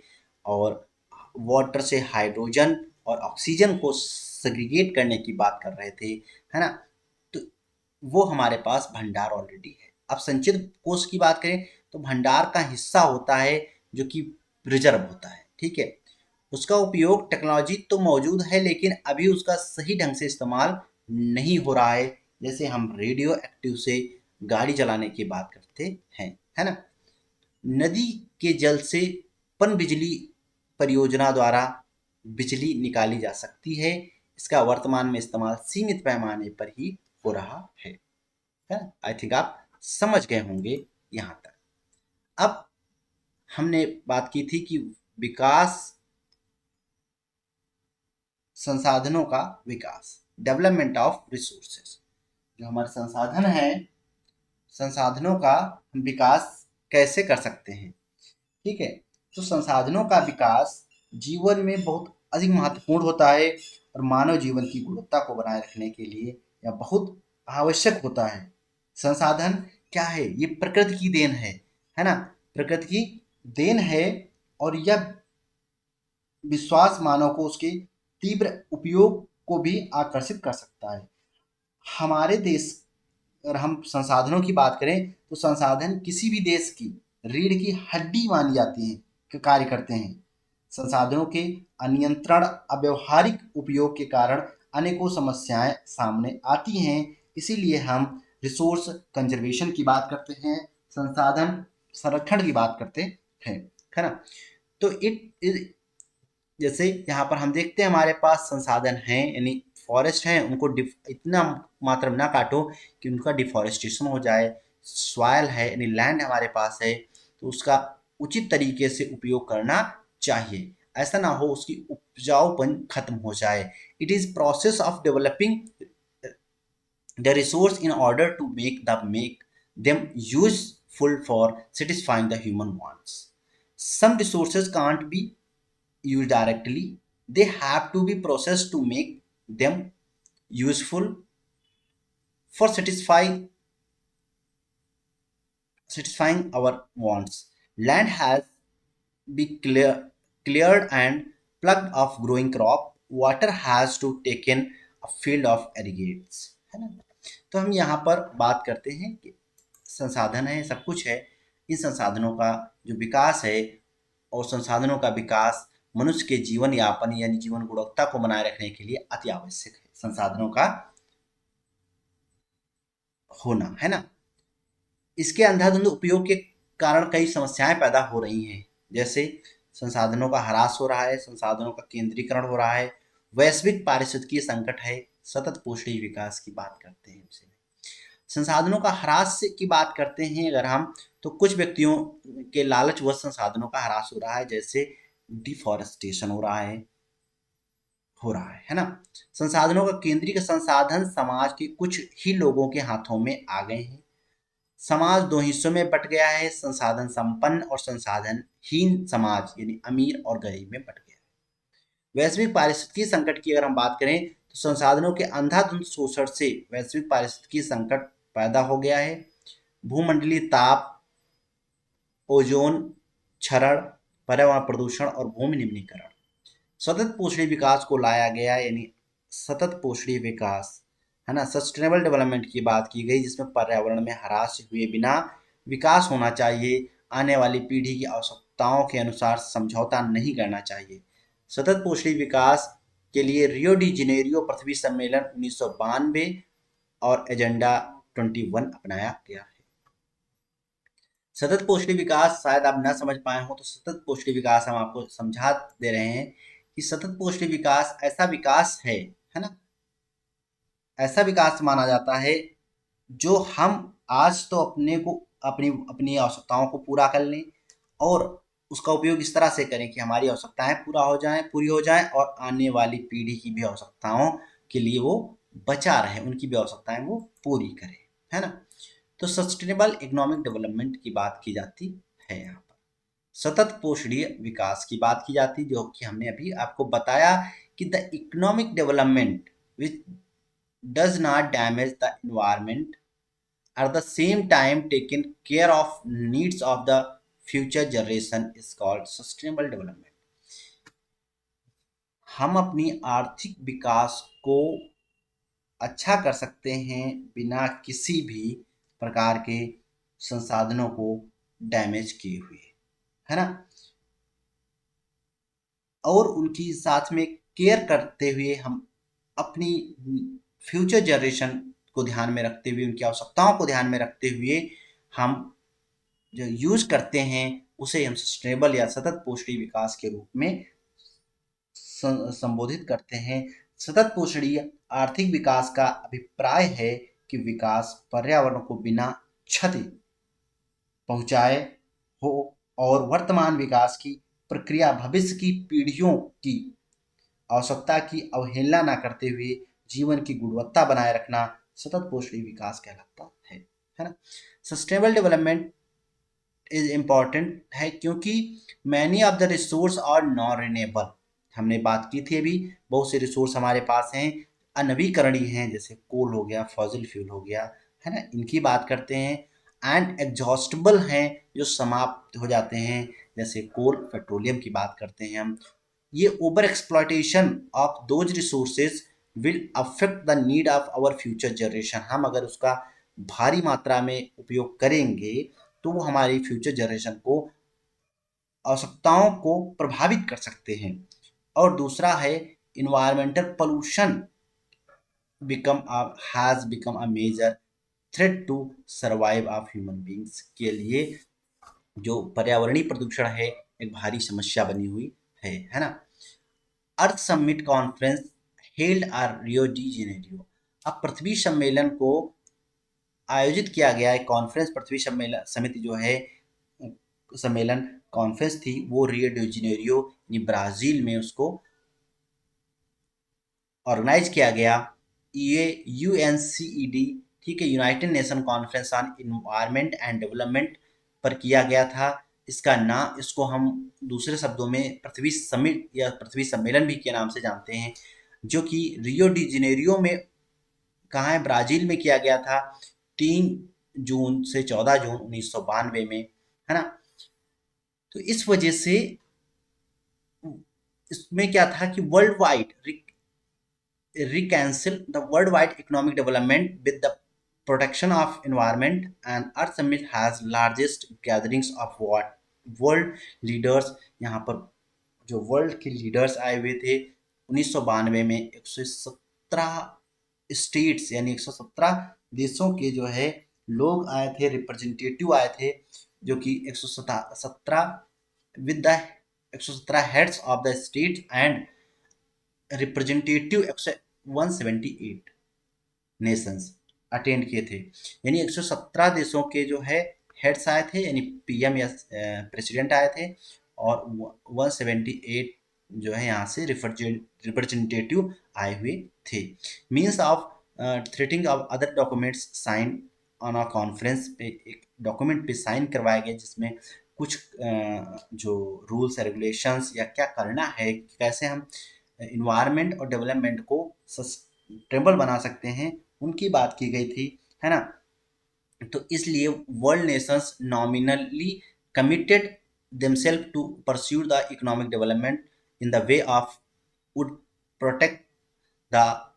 Speaker 1: और वाटर से हाइड्रोजन और ऑक्सीजन को सेग्रीगेट करने की बात कर रहे थे, है ना। तो वो हमारे पास भंडार ऑलरेडी है। अब संचित कोष की बात करें तो भंडार का हिस्सा होता है जो कि रिजर्व होता है, ठीक है। उसका उपयोग, टेक्नोलॉजी तो मौजूद है लेकिन अभी उसका सही ढंग से इस्तेमाल नहीं हो रहा है। जैसे हम रेडियो एक्टिव से गाड़ी चलाने की बात करते हैं, है ना। नदी के जल से पन बिजली परियोजना द्वारा बिजली निकाली जा सकती है। इसका वर्तमान में इस्तेमाल सीमित पैमाने पर ही हो रहा है ना। आई थिंक आप समझ गए होंगे यहाँ तक। अब हमने बात की थी कि विकास, संसाधनों का विकास, डेवलपमेंट ऑफ रिसोर्सेस, जो हमारे संसाधन हैं, संसाधनों का हम विकास कैसे कर सकते हैं। ठीक है, तो संसाधनों का विकास जीवन में बहुत अधिक महत्वपूर्ण होता है और मानव जीवन की गुणवत्ता को बनाए रखने के लिए यह बहुत आवश्यक होता है। संसाधन क्या है? ये प्रकृति की देन है ना? प्रकृति की देन है और यह विश्वास मानव को उसके तीव्र उपयोग को भी आकर्षित कर सकता है। हमारे देश, अगर हम संसाधनों की बात करें तो संसाधन किसी भी देश की रीढ़ की हड्डी मानी जाती है, के कार्य करते हैं। संसाधनों के अनियंत्रण, अव्यवहारिक उपयोग के कारण अनेकों समस्याएं सामने आती हैं। इसीलिए हम रिसोर्स कंजर्वेशन की बात करते हैं, संसाधन संरक्षण की बात करते हैं, है ना? तो जैसे यहाँ पर हम देखते हैं हमारे पास संसाधन हैं, यानी फॉरेस्ट हैं, उनको इतना मात्रा में ना काटो कि उनका डिफॉरेस्टेशन हो जाए। सॉयल है, यानी लैंड हमारे पास है, तो उसका उचित तरीके से उपयोग करना चाहिए। ऐसा ना हो उसकी उपजाऊपन खत्म हो जाए। It is process of developing the resource in order to make them useful for satisfying the human wants. Some resources can't be used directly, they have to be processed to make them useful for satisfying our wants. Land has be cleared and plugged of growing crop. Water has to taken a field of irrigates, है ना? तो हम यहाँ पर बात करते हैं कि संसाधन है, सब कुछ है, इन संसाधनों का जो विकास है और संसाधनों का विकास मनुष्य के जीवन यापन यानी जीवन गुणवत्ता को बनाए रखने के लिए अति आवश्यक है, संसाधनों का होना, है ना? इसके अंधाधुंध उपयोग के कारण कई समस्याएं पैदा हो रही हैं, जैसे संसाधनों का ह्रास हो रहा है, संसाधनों का केंद्रीकरण हो रहा है, वैश्विक पारिस्थितिकीय संकट है, सतत पोषणीय विकास की बात करते हैं उसे। संसाधनों का ह्रास की बात करते हैं अगर हम, तो कुछ व्यक्तियों के लालचवश संसाधनों का ह्रास हो रहा है, जैसे डिफॉरेस्टेशन हो रहा है ना? संसाधनों का केंद्रीय संसाधन समाज के कुछ ही लोगों के हाथों में आ गए हैं। समाज दो हिस्सों में बट गया है, संसाधन संपन्न और संसाधनहीन समाज, यानी अमीर और गरीब में बट गया है। वैश्विक पारिस्थितिकीय संकट की अगर हम बात करें तो संसाधनों के अंधाधुंध शोषण से वैश्विक पारिस्थितिकीय संकट पैदा हो गया है। भूमंडलीय ताप, ओजोन क्षरण, पर्यावरण प्रदूषण और भूमि निम्नीकरण। सतत पोषणीय विकास को लाया गया, यानी सतत पोषणीय विकास, है ना? सस्टेनेबल डेवलपमेंट की बात की गई, जिसमें पर्यावरण में ह्रास हुए बिना विकास होना चाहिए, आने वाली पीढ़ी की आवश्यकताओं के अनुसार समझौता नहीं करना चाहिए। सतत पोषणीय विकास के लिए रियो डी जेनेरियो पृथ्वी सम्मेलन 1992 और एजेंडा 21 अपनाया गया है। सतत पोषणीय विकास शायद आप न समझ पाए हो, तो सतत पोषणीय विकास हम आपको समझा दे रहे हैं कि सतत पोषणीय विकास ऐसा विकास है ना? ऐसा विकास माना जाता है जो हम आज तो अपने को अपनी अपनी आवश्यकताओं को पूरा कर लें और उसका उपयोग इस तरह से करें कि हमारी आवश्यकताएं पूरी हो जाएं और आने वाली पीढ़ी की भी आवश्यकताओं के लिए वो बचा रहे, उनकी भी आवश्यकताएं वो पूरी करे, है ना? तो सस्टेनेबल इकोनॉमिक डेवलपमेंट की बात की जाती है यहाँ पर। सतत पोषणीय विकास की बात की जाती, जो कि हमने अभी आपको बताया कि the economic development which does not damage the environment at the same time taking care of needs of the future generation is called sustainable development। हम अपनी आर्थिक विकास को अच्छा कर सकते हैं बिना किसी भी प्रकार के संसाधनों को डैमेज किए हुए, है ना? और उनकी साथ में केयर करते हुए हम अपनी फ्यूचर जनरेशन को ध्यान में रखते हुए, उनकी आवश्यकताओं को ध्यान में रखते हुए हम जो यूज करते हैं उसे हम सस्टेनेबल या सतत पोषणीय विकास के रूप में संबोधित करते हैं। सतत पोषणीय आर्थिक विकास का अभिप्राय है कि विकास पर्यावरण को बिना क्षति पहुंचाए हो और वर्तमान विकास की प्रक्रिया भविष्य की पीढ़ियों की आवश्यकता की अवहेलना न करते हुए जीवन की गुणवत्ता बनाए रखना सतत पोषणीय विकास कहलाता है ना। सस्टेनेबल डेवलपमेंट इज इम्पॉर्टेंट है क्योंकि many of the resource are non renewable. हमने बात की थी अभी, बहुत से रिसोर्स हमारे पास हैं अनवीकरणीय हैं, जैसे कोल हो गया, फॉसिल फ्यूल हो गया, है ना, इनकी बात करते हैं। एंड एग्जॉस्टेबल हैं, जो समाप्त हो जाते हैं, जैसे कोल, पेट्रोलियम की बात करते हैं हम। ये over exploitation of those resources will affect the need of our future generation. हम अगर उसका भारी मात्रा में उपयोग करेंगे तो वो हमारी फ्यूचर जनरेशन को आवश्यकताओं को प्रभावित कर सकते हैं। और दूसरा है environmental pollution has become a major threat to survive of human beings. के लिए जो पर्यावरणीय प्रदूषण है एक भारी समस्या बनी हुई है ना। Earth Summit conference held are Rio de Janeiro. अब पृथ्वी सम्मेलन को आयोजित किया गया है कॉन्फ्रेंस, पृथ्वी सम्मेलन समिति जो है सम्मेलन कॉन्फ्रेंस थी वो रियो डी जेनेरियो ब्राजील में उसको ऑर्गेनाइज किया गया। ये यूएनसीईडी, ठीक है, United nation conference on environment and development पर किया गया था। इसका नाम, इसको हम दूसरे शब्दों में पृथ्वी समिट या पृथ्वी सम्मेलन भी के नाम से जानते हैं, जो कि रियो डी जेनेरियो में, कहाँ है, ब्राजील में किया गया था 3 जून से 14 जून 1992 में, है ना। तो इस वजह से इसमें क्या था कि world wide reconcile the worldwide economic development with the protection of environment, and Earth Summit has largest gatherings of what world leaders। यहाँ पर जो वर्ल्ड के लीडर्स आए हुए थे 1992 में 117 स्टेट्स यानी 117 देशों के जो है लोग आए थे, रिप्रेजेंटेटिव आए थे, जो कि 117 with the 117 heads of the state and representative 178 Nations attend किए थे। यानी 117 देशों के जो है हेड्स आए थे, यानी पीएम या प्रेसिडेंट आए थे, और 178 जो है यहाँ से रिप्रेजेंटेटिव आए हुए थे। Means of threating of other documents sign on a conference पे एक डॉक्यूमेंट पे साइन करवाया गया, जिसमें कुछ जो रूल्स रेगुलेशंस या क्या करना है, कैसे हम इन्वायरमेंट और डेवलपमेंट को सस्टेनेबल बना सकते हैं, उनकी बात की गई थी, है ना। तो इसलिए world Nations nominally committed themselves to pursue the economic development in the way of would protect the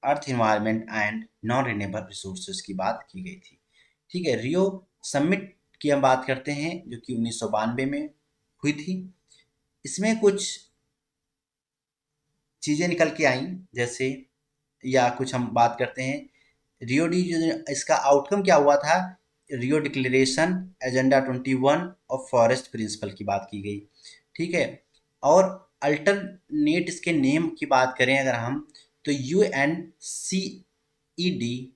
Speaker 1: earth environment and non renewable resources की बात की गई थी। ठीक है, रियो समिट की हम बात करते हैं जो कि 1992 में हुई थी। इसमें कुछ चीज़ें निकल के आई, जैसे या कुछ हम बात करते हैं रियो डी, इसका आउटकम क्या हुआ था। रियो डिक्लेरेशन, एजेंडा 21 और फॉरेस्ट प्रिंसिपल की बात की गई, ठीक है। और अल्टरनेट इसके नेम की बात करें अगर हम, तो UNCED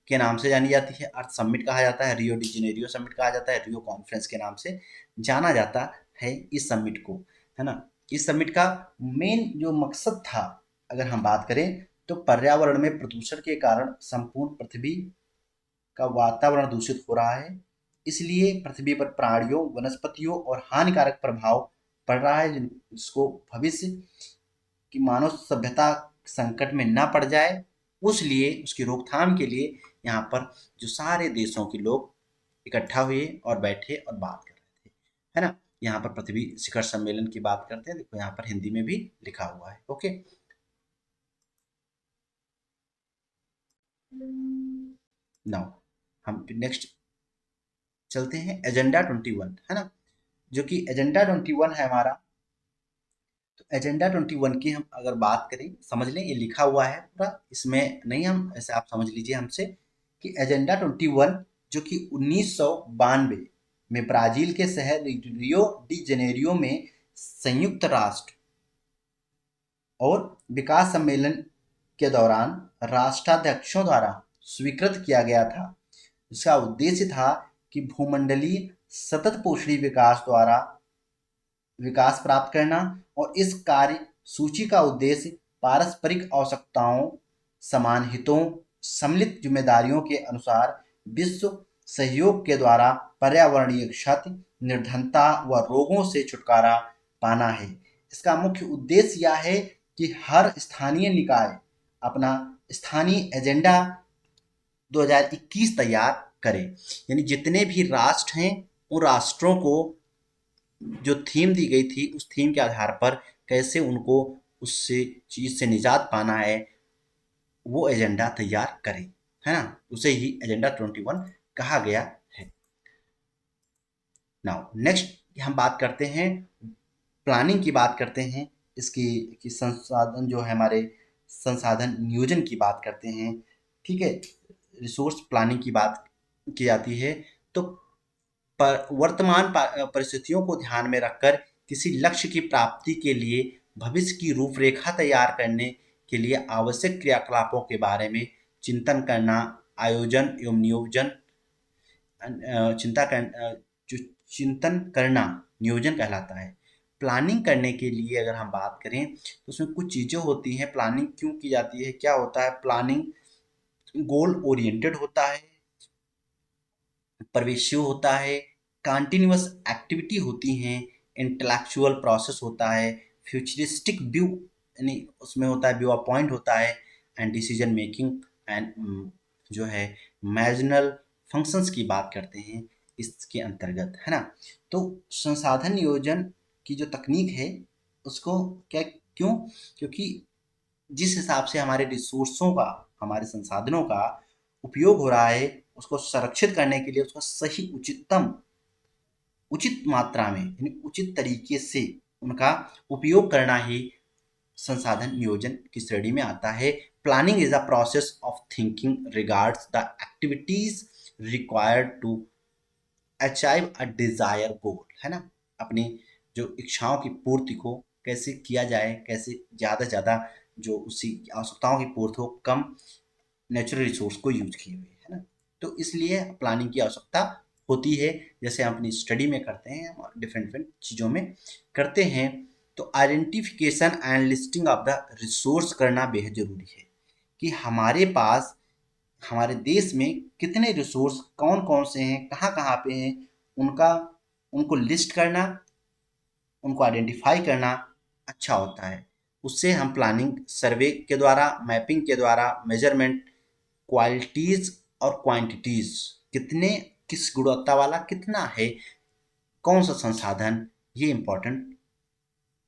Speaker 1: के नाम से जानी जाती है। अर्थ समिट कहा जाता है, रियो डी जेनेरियो समिट कहा जाता है, रियो कॉन्फ्रेंस के नाम से जाना जाता है इस समिट को, है ना। इस समिट का मेन जो मकसद था अगर हम बात करें तो पर्यावरण में प्रदूषण के कारण संपूर्ण पृथ्वी का वातावरण दूषित हो रहा है, इसलिए पृथ्वी पर प्राणियों, वनस्पतियों और हानिकारक प्रभाव पड़ रहा है, जिसको भविष्य की मानव सभ्यता संकट में ना पड़ जाए, उस लिए उसकी रोकथाम के लिए यहाँ पर जो सारे देशों के लोग इकट्ठा हुए और बैठे और बात कर रहे थे, है ना। यहाँ पर पृथ्वी शिखर सम्मेलन की बात करते हैं, देखो यहाँ पर हिंदी में भी लिखा हुआ है। ओके, नाउ हम नेक्स्ट चलते हैं एजेंडा 21, है ना, जो कि एजेंडा 21 है हमारा। तो एजेंडा 21 की हम अगर बात करें, समझ लें ये लिखा हुआ है पूरा, इसमें नहीं, हम ऐसे आप समझ लीजिए हमसे कि एजेंडा 21 जो कि 1992 में ब्राजील के शहर रियो डी जेनेरियो में संयुक्त राष्ट्र और विकास सम्मेलन के दौरान राष्ट्राध्यक्षों द्वारा स्वीकृत किया गया था। इसका उद्देश्य था कि भूमंडलीय सतत पोषणी विकास द्वारा विकास प्राप्त करना। और इस कार्य सूची का उद्देश्य पारस्परिक आवश्यकताओं, समान हितों, सम्मिलित जिम्मेदारियों के अनुसार विश्व सहयोग के द्वारा पर्यावरणीय क्षति, निर्धनता व रोगों से छुटकारा पाना है। इसका मुख्य उद्देश्य यह है कि हर स्थानीय निकाय अपना स्थानीय एजेंडा 2021 तैयार करें। यानी जितने भी राष्ट्र हैं उन राष्ट्रों को जो थीम दी गई थी उस थीम के आधार पर कैसे उनको उससे चीज से निजात पाना है वो एजेंडा तैयार करें, है ना। उसे ही एजेंडा 21 कहा गया है। नाउ नेक्स्ट हम बात करते हैं, प्लानिंग की बात करते हैं, इसकी कि संसाधन जो है हमारे संसाधन नियोजन की बात करते हैं। ठीक है, रिसोर्स प्लानिंग की बात की जाती है। तो वर्तमान परिस्थितियों को ध्यान में रखकर किसी लक्ष्य की प्राप्ति के लिए भविष्य की रूपरेखा तैयार करने के लिए आवश्यक क्रियाकलापों के बारे में चिंतन करना, आयोजन एवं नियोजन चिंता कर जो चिंतन करना नियोजन कहलाता है। प्लानिंग करने के लिए अगर हम बात करें तो उसमें कुछ चीज़ें होती हैं। प्लानिंग क्यों की जाती है, क्या होता है? प्लानिंग गोल ओरिएंटेड होता है, परवेशिव होता है, कंटिन्यूअस एक्टिविटी होती हैं, इंटेलेक्चुअल प्रोसेस होता है, फ्यूचरिस्टिक व्यू यानी उसमें होता है, व्यू ऑफ पॉइंट होता है, एंड डिसीजन मेकिंग एंड जो है मैरिजिनल फंक्शंस की बात करते हैं इसके अंतर्गत, है ना। तो संसाधन नियोजन की जो तकनीक है उसको क्या, क्यों? क्योंकि जिस हिसाब से हमारे रिसोर्सों का, हमारे संसाधनों का उपयोग हो रहा है उसको संरक्षित करने के लिए उसका सही उचित मात्रा में यानी उचित तरीके से उनका उपयोग करना ही संसाधन नियोजन की श्रेणी में आता है। Planning is a process of thinking regards the activities required to achieve a desire goal, है ना। अपनी जो इच्छाओं की पूर्ति को कैसे किया जाए, कैसे ज़्यादा से ज़्यादा जो उसी आवश्यकताओं की पूर्ति हो, कम नेचुरल रिसोर्स को यूज किए हुए, है ना। तो इसलिए प्लानिंग की आवश्यकता होती है, जैसे हम अपनी स्टडी में करते हैं, डिफरेंट डिफरेंट चीज़ों में करते हैं। तो identification and listing of the resource करना बेहद ज़रूरी है कि हमारे पास, हमारे देश में कितने रिसोर्स कौन कौन से हैं, कहाँ कहाँ पे हैं, उनका उनको लिस्ट करना, उनको आइडेंटिफाई करना अच्छा होता है। उससे हम प्लानिंग सर्वे के द्वारा, मैपिंग के द्वारा, मेजरमेंट, क्वालिटीज और क्वांटिटीज, कितने, किस गुणवत्ता वाला कितना है, कौन सा संसाधन, ये इंपॉर्टेंट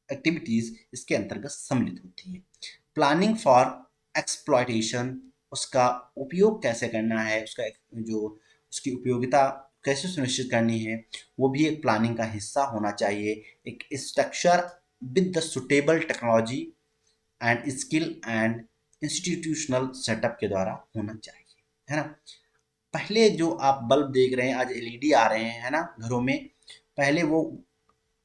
Speaker 1: एक्टिविटीज इसके अंतर्गत सम्मिलित होती है। प्लानिंग फॉर एक्सप्लॉयटेशन, उसका उपयोग कैसे करना है, उसका जो उसकी उपयोगिता कैसे सुनिश्चित करनी है, वो भी एक प्लानिंग का हिस्सा होना चाहिए। एक structure with the suitable technology and skill and institutional setup के द्वारा होना चाहिए, है ना। पहले जो आप बल्ब देख रहे हैं, आज एलईडी आ रहे हैं, है ना, घरों में। पहले वो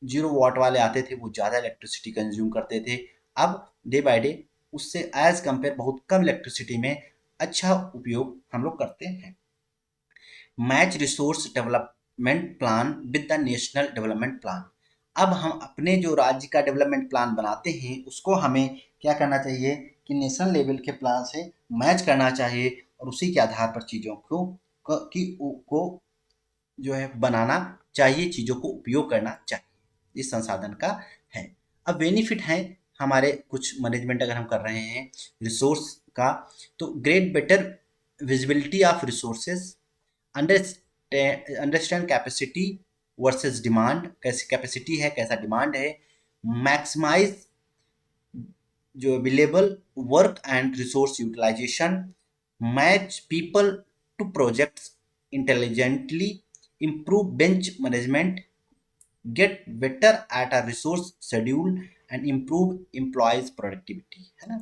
Speaker 1: 0 वाट वाले आते थे, वो ज़्यादा इलेक्ट्रिसिटी कंज्यूम करते थे। अब डे बाय डे उससे एज कंपेयर बहुत कम इलेक्ट्रिसिटी में अच्छा उपयोग हम लोग करते हैं। Match resource development plan with the national development plan. अब हम अपने जो राज्य का डेवलपमेंट प्लान बनाते हैं उसको हमें क्या करना चाहिए कि नेशनल लेवल के प्लान से मैच करना चाहिए, और उसी के आधार पर चीज़ों को जो है बनाना चाहिए, चीज़ों को उपयोग करना चाहिए, इस संसाधन का है। अब बेनिफिट है हमारे कुछ मैनेजमेंट अगर हम कर रहे हैं रिसोर्स का, तो great better visibility of resources, understand capacity versus demand, कैसी कैपेसिटी है, कैसा डिमांड है। मैक्सिमाइज जो available work and resource utilisation, match people to projects intelligently, improve bench management, get better at a resource schedule and improve employees productivity, है ना।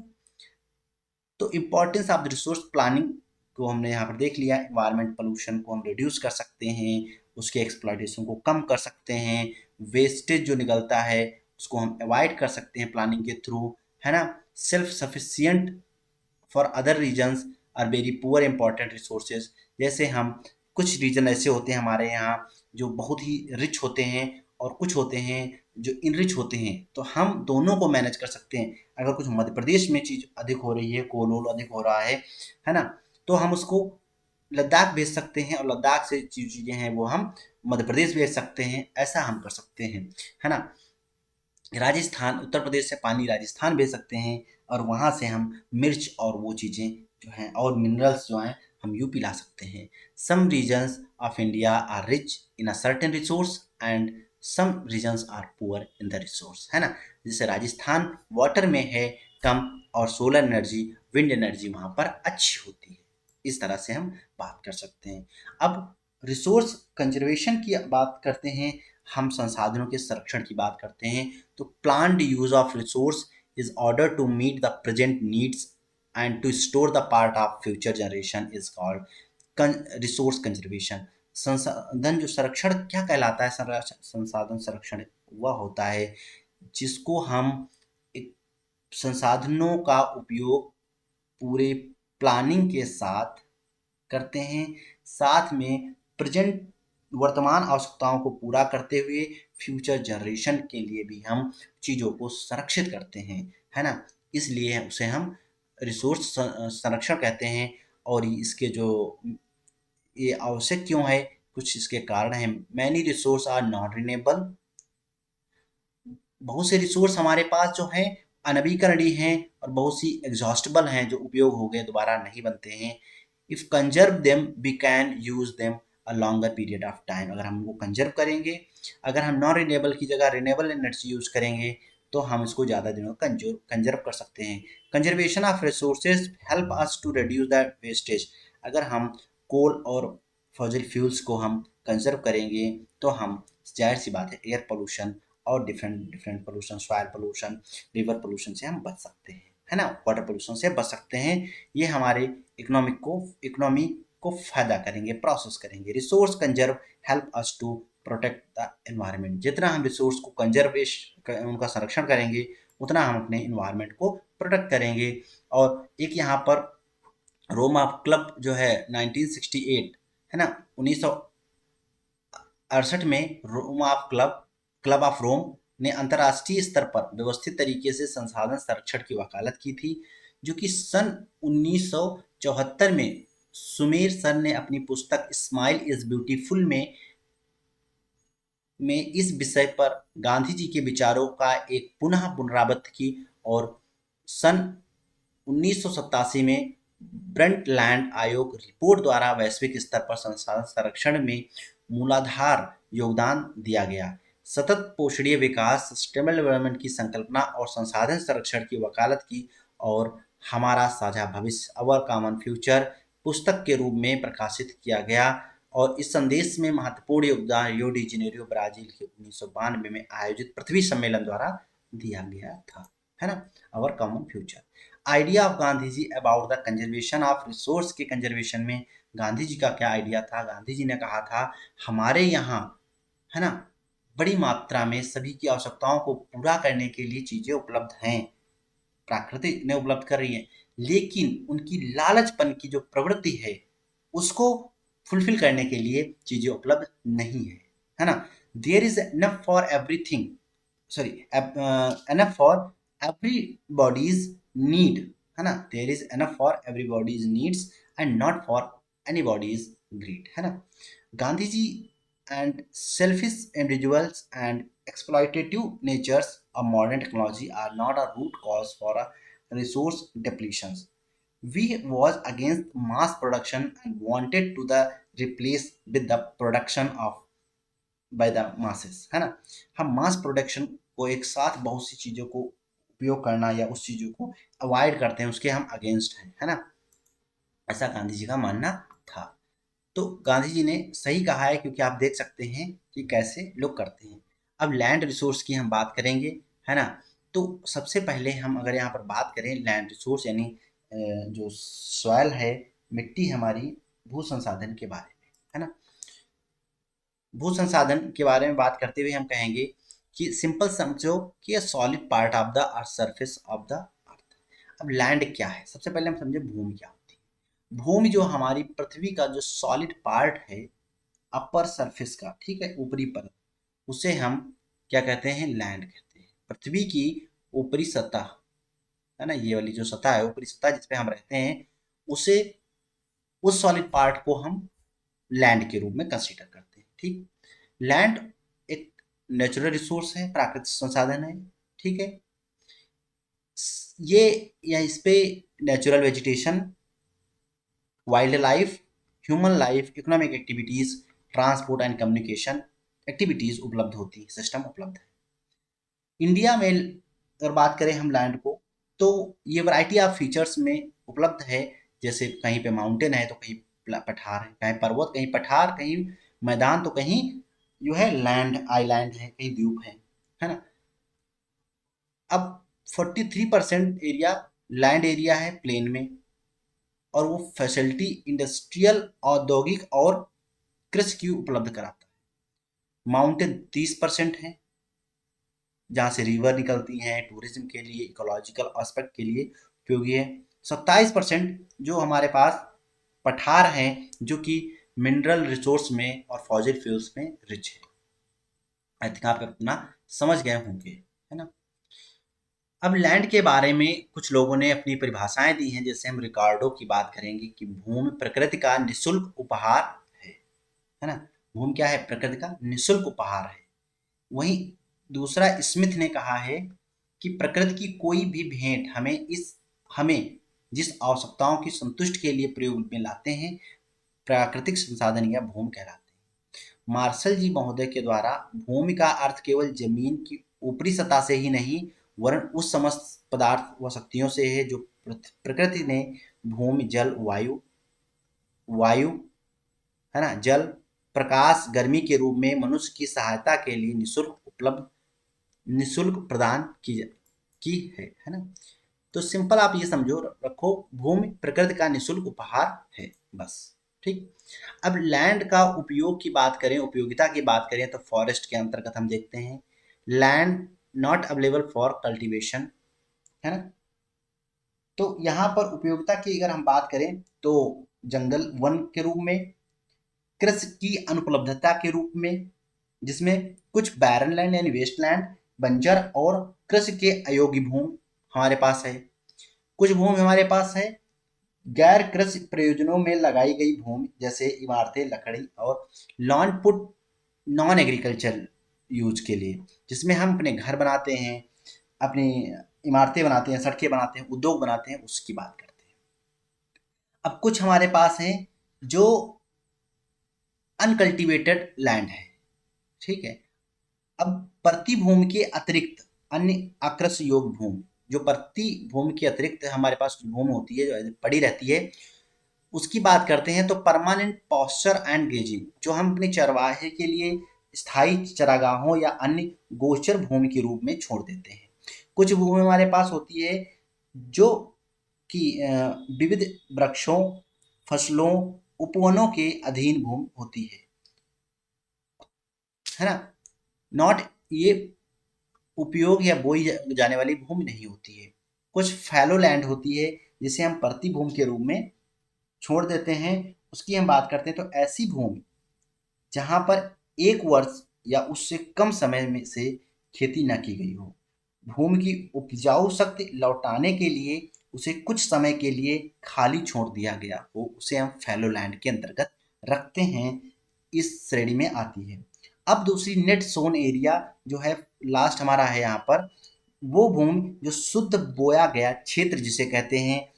Speaker 1: तो importance of the resource planning को हमने यहाँ पर देख लिया। इन्वायरमेंट पोल्यूशन को हम रिड्यूस कर सकते हैं, उसके एक्सप्लॉयटेशन को कम कर सकते हैं, वेस्टेज जो निकलता है उसको हम अवॉइड कर सकते हैं प्लानिंग के थ्रू, है ना। Self sufficient for other reasons are very poor important resources. जैसे हम कुछ रीजन ऐसे होते हैं हमारे यहाँ जो बहुत ही रिच होते हैं और कुछ होते हैं जो इनरिच होते हैं, तो हम दोनों को मैनेज कर सकते हैं। अगर कुछ मध्य प्रदेश में चीज़ अधिक हो रही है, कोल वोल अधिक हो रहा है ना, तो हम उसको लद्दाख भेज सकते हैं और लद्दाख से जो चीज़ें हैं वो हम मध्य प्रदेश भेज सकते हैं, ऐसा हम कर सकते हैं, है ना। राजस्थान, उत्तर प्रदेश से पानी राजस्थान भेज सकते हैं और वहाँ से हम मिर्च और वो चीज़ें जो हैं और मिनरल्स जो हैं हम यूपी ला सकते हैं। Some regions of India are rich in a certain resource and some regions are poor in the resource, है ना। जैसे राजस्थान वाटर में है कम और सोलर एनर्जी, विंड एनर्जी वहाँ पर अच्छी होती है। इस तरह से हम बात कर सकते हैं। अब रिसोर्स कंजर्वेशन की बात करते हैं, हम संसाधनों के संरक्षण की बात करते हैं। तो planned use of resource is order to meet the present needs and to store the part of future generation is called resource conservation. संसाधन जो संरक्षण क्या कहलाता है? संसाधन संरक्षण वह होता है जिसको हम एक संसाधनों का उपयोग पूरे प्लानिंग के साथ करते हैं, साथ में प्रेजेंट वर्तमान आवश्यकताओं को पूरा करते हुए फ्यूचर जनरेशन के लिए भी हम चीज़ों को संरक्षित करते हैं, है ना। इसलिए उसे हम रिसोर्स संरक्षण कहते हैं। और इसके जो ये आवश्यक क्यों है, कुछ इसके कारण हैं। Many resource are non renewable, बहुत से रिसोर्स हमारे पास जो हैं अनवीकरणीय हैं और बहुत सी एग्जॉस्टेबल हैं जो उपयोग हो गए दोबारा नहीं बनते हैं। If conserve them we can use them a longer period of time, अगर हम वो कंजर्व करेंगे, अगर हम नॉन रिन्यूएबल की जगह रिन्यूएबल एनर्जी यूज करेंगे तो हम इसको ज़्यादा दिनों कंजर्व कर सकते हैं। Conservation of resources help us to reduce the wastage, अगर हम कोल और फॉसिल फ्यूल्स को हम कंजर्व करेंगे तो हम, जाहिर सी बात है, एयर पोल्यूशन और different different pollution, soil pollution, river pollution से हम बच सकते हैं, है ना। वाटर पोल्यूशन से बच सकते हैं। ये हमारे इकोनॉमी को फायदा करेंगे, प्रोसेस करेंगे। Resource conserve help us to protect the environment, जितना हम रिसोर्स को उनका संरक्षण करेंगे उतना हम अपने इन्वायरमेंट को प्रोटेक्ट करेंगे। और एक यहाँ पर रोमा क्लब जो है 1968, है ना, 1968 में रोमा क्लब ऑफ रोम ने अंतर्राष्ट्रीय स्तर पर व्यवस्थित तरीके से संसाधन संरक्षण की वकालत की थी, जो कि सन 1974 में सुमेर सर ने अपनी पुस्तक स्माइल इज ब्यूटीफुल में इस विषय पर गांधी जी के विचारों का एक पुनः पुनरावृत्ति की। और सन 1987 में ब्रंटलैंड आयोग रिपोर्ट द्वारा वैश्विक स्तर पर संसाधन संरक्षण में मूलाधार योगदान दिया गया। सतत पोषणीय विकास, सस्टेनेबल डेवलपमेंट की संकल्पना और संसाधन संरक्षण की वकालत की, और हमारा साझा भविष्य अवर कॉमन फ्यूचर पुस्तक के रूप में प्रकाशित किया गया। और इस संदेश में महत्वपूर्ण योगदान रियो डी जेनेरियो ब्राजील के 1992 में आयोजित पृथ्वी सम्मेलन द्वारा दिया गया था, है ना। Our common future idea of Gandhi ji about the conservation of resource के कंजर्वेशन में गांधी जी का क्या आइडिया था? गांधी जी ने कहा था हमारे यहाँ, है ना, बड़ी मात्रा में सभी की आवश्यकताओं को पूरा करने के लिए चीजें उपलब्ध हैं, प्रकृति ने उपलब्ध कर रही है, लेकिन उनकी लालचपन की जो प्रवृत्ति है उसको फुलफिल करने के लिए चीजें उपलब्ध नहीं है ना। There is enough for everything, sorry, enough for everybody's need, है ना। There is enough for everybody's needs and not for anybody's greed, है ना। Gandhi ji and selfish individuals and exploitative natures of modern technology are not a root cause for a resource depletions. We was against mass production and wanted to the replace with the production of by the masses, है ना। हम mass production को एक साथ बहुत सी चीज़ों को उपयोग करना या उस चीज़ों को अवॉइड करते हैं, उसके हम अगेंस्ट हैं, है ना। ऐसा गांधी जी का मानना था। तो गांधी जी ने सही कहा है, क्योंकि आप देख सकते हैं कि कैसे लोग करते हैं। अब लैंड रिसोर्स की हम बात करेंगे, है ना। तो सबसे पहले हम अगर यहाँ पर बात करें लैंड रिसोर्स यानी जो सॉयल है, मिट्टी हमारी, भू संसाधन के बारे में, है ना। भू संसाधन के बारे में बात करते हुए हम कहेंगे कि सिंपल समझो कि ये solid part of the earth, surface of the earth. अब लैंड क्या है? सबसे पहले हम समझे भूमि क्या होती है। भूमि जो हमारी पृथ्वी का जो सॉलिड पार्ट है, अपर सरफेस का, ठीक है, ऊपरी परत, उसे हम क्या कहते हैं, लैंड कहते हैं। पृथ्वी की ऊपरी सतह है ना, ये वाली जो सतह है, ऊपरी सतह जिसपे हम रहते हैं, उसे, उस सॉलिड पार्ट को हम लैंड के रूप में कंसीडर करते हैं। ठीक, लैंड एक नेचुरल रिसोर्स है, प्राकृतिक संसाधन है। ठीक है, ये या इस पे natural vegetation, wild life, human life, economic activities, transport and communication activities उपलब्ध होती है, सिस्टम उपलब्ध है। इंडिया में अगर बात करें हम लैंड को, तो ये वैरायटी ऑफ फीचर्स में उपलब्ध है। जैसे कहीं पे माउंटेन है तो कहीं पठार है, कहीं पर्वत, कहीं पठार, कहीं मैदान, तो कहीं जो है लैंड आइलैंड है, कहीं द्वीप है ना। अब 43% एरिया लैंड एरिया है प्लेन में, और वो फैसिलिटी इंडस्ट्रियल, औद्योगिक और कृषि की उपलब्ध कराता है। माउंटेन 30% है, जहाँ से रिवर निकलती हैं, टूरिज्म के लिए, इकोलॉजिकल एस्पेक्ट के लिए उपयोगी है। 27% जो हमारे पास पठार हैं, जो कि मिनरल रिसोर्स में और फॉसिल फ्यूल्स में रिच है। आई थिंक आप अपना समझ गए होंगे, है ना। अब लैंड के बारे में कुछ लोगों ने अपनी परिभाषाएं दी हैं। जैसे हम रिकॉर्डो की बात करेंगे कि भूमि प्रकृति का निःशुल्क उपहार है ना। भूमि क्या है, प्रकृति का निःशुल्क उपहार है। वहीं दूसरा स्मिथ ने कहा है कि प्रकृति की कोई भी भेंट हमें जिस आवश्यकताओं की संतुष्ट के लिए प्रयोग में लाते हैं, प्राकृतिक संसाधन या भूमि कहलाते हैं। मार्शल जी महोदय के द्वारा भूमि का अर्थ केवल जमीन की ऊपरी सतह से ही नहीं, वरन उस समस्त पदार्थ व शक्तियों से है जो प्रकृति ने भूमि, जल, वायु है ना, जल, प्रकाश, गर्मी के रूप में मनुष्य की सहायता के लिए निःशुल्क प्रदान की है ना। तो सिंपल आप ये समझो रखो, भूमि प्रकृति का निःशुल्क उपहार है, बस। ठीक, अब लैंड का उपयोग की बात करें, उपयोगिता की बात करें, तो फॉरेस्ट के अंतर्गत हम देखते हैं land not available for cultivation, है ना। तो यहाँ पर उपयोगिता की अगर हम बात करें तो जंगल वन के रूप में, कृषि की अनुपलब्धता के रूप में, जिसमें कुछ बैरन लैंड यानी वेस्ट लैंड, बंजर और कृषि के अयोग्य भूमि हमारे पास है। कुछ भूमि हमारे पास है गैर कृषि प्रयोजनों में लगाई गई भूमि, जैसे इमारतें, लकड़ी और lawn put non agriculture use के लिए, जिसमें हम अपने घर बनाते हैं, अपनी इमारतें बनाते हैं, सड़कें बनाते हैं, उद्योग बनाते हैं, उसकी बात करते हैं। अब कुछ हमारे पास हैं जो अनकल्टिवेटेड लैंड है। ठीक है, अब प्रति भूमि के अतिरिक्त अन्य आकृष्ट योग भूमि, जो प्रति भूमि के अतिरिक्त हमारे पास भूमि होती है, जो पड़ी रहती है, उसकी बात करते हैं। तो परमानेंट पॉस्चर एंड ग्रेजिंग, जो हम अपने चरवाहे के लिए स्थायी चरागाहों या अन्य गोचर भूमि के रूप में छोड़ देते हैं। कुछ भूमि हमारे पास होती है जो कि विविध वृक्षों, फसलों, उपवनों के अधीन भूमि होती है ना। नॉट, ये उपयोग या बोई जाने वाली भूमि नहीं होती है। कुछ फैलो लैंड होती है जिसे हम प्रति भूमि के रूप में छोड़ देते हैं, उसकी हम बात करते हैं। तो ऐसी भूमि जहां पर एक वर्ष या उससे कम समय में से खेती न की गई हो, भूमि की उपजाऊ शक्ति लौटाने के लिए उसे कुछ समय के लिए खाली छोड़ दिया गया हो, उसे हम फैलो लैंड के अंतर्गत रखते हैं, इस श्रेणी में आती है। अब दूसरी नेट सोन एरिया जो है, लास्ट हमारा है यहाँ पर, वो भूमि जो शुद्ध बोया गया क्षेत्र जिसे कहते हैं,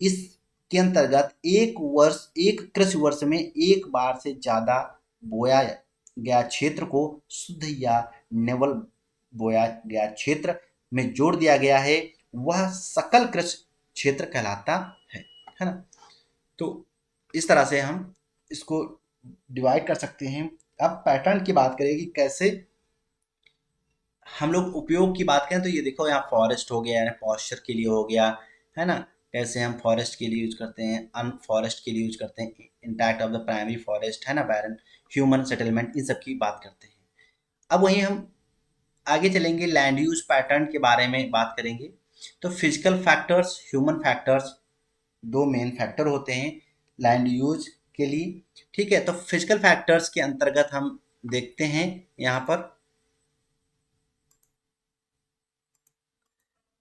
Speaker 1: इसके अंतर्गत एक कृषि वर्ष में एक बार से ज्यादा बोया गया क्षेत्र को शुद्ध या नेवल बोया गया क्षेत्र में जोड़ दिया गया है, वह सकल कृषि क्षेत्र कहलाता है ना। तो इस तरह से हम इसको डिवाइड कर सकते हैं। अब पैटर्न की बात करें कि कैसे हम लोग उपयोग की बात करें, तो ये देखो यहाँ फॉरेस्ट हो गया, यानी पॉस्चर के लिए हो गया, है ना। कैसे हम फॉरेस्ट के लिए यूज करते हैं, अनफॉरेस्ट के लिए यूज करते हैं, intact of the primary forest, है ना, बैरन, ह्यूमन सेटलमेंट, इन सब की बात करते हैं। अब वहीं हम आगे चलेंगे, लैंड यूज पैटर्न के बारे में बात करेंगे। तो फिजिकल फैक्टर्स, ह्यूमन फैक्टर्स, दो मेन फैक्टर होते हैं लैंड यूज के लिए। ठीक है, तो फिजिकल फैक्टर्स के अंतर्गत हम देखते हैं यहाँ पर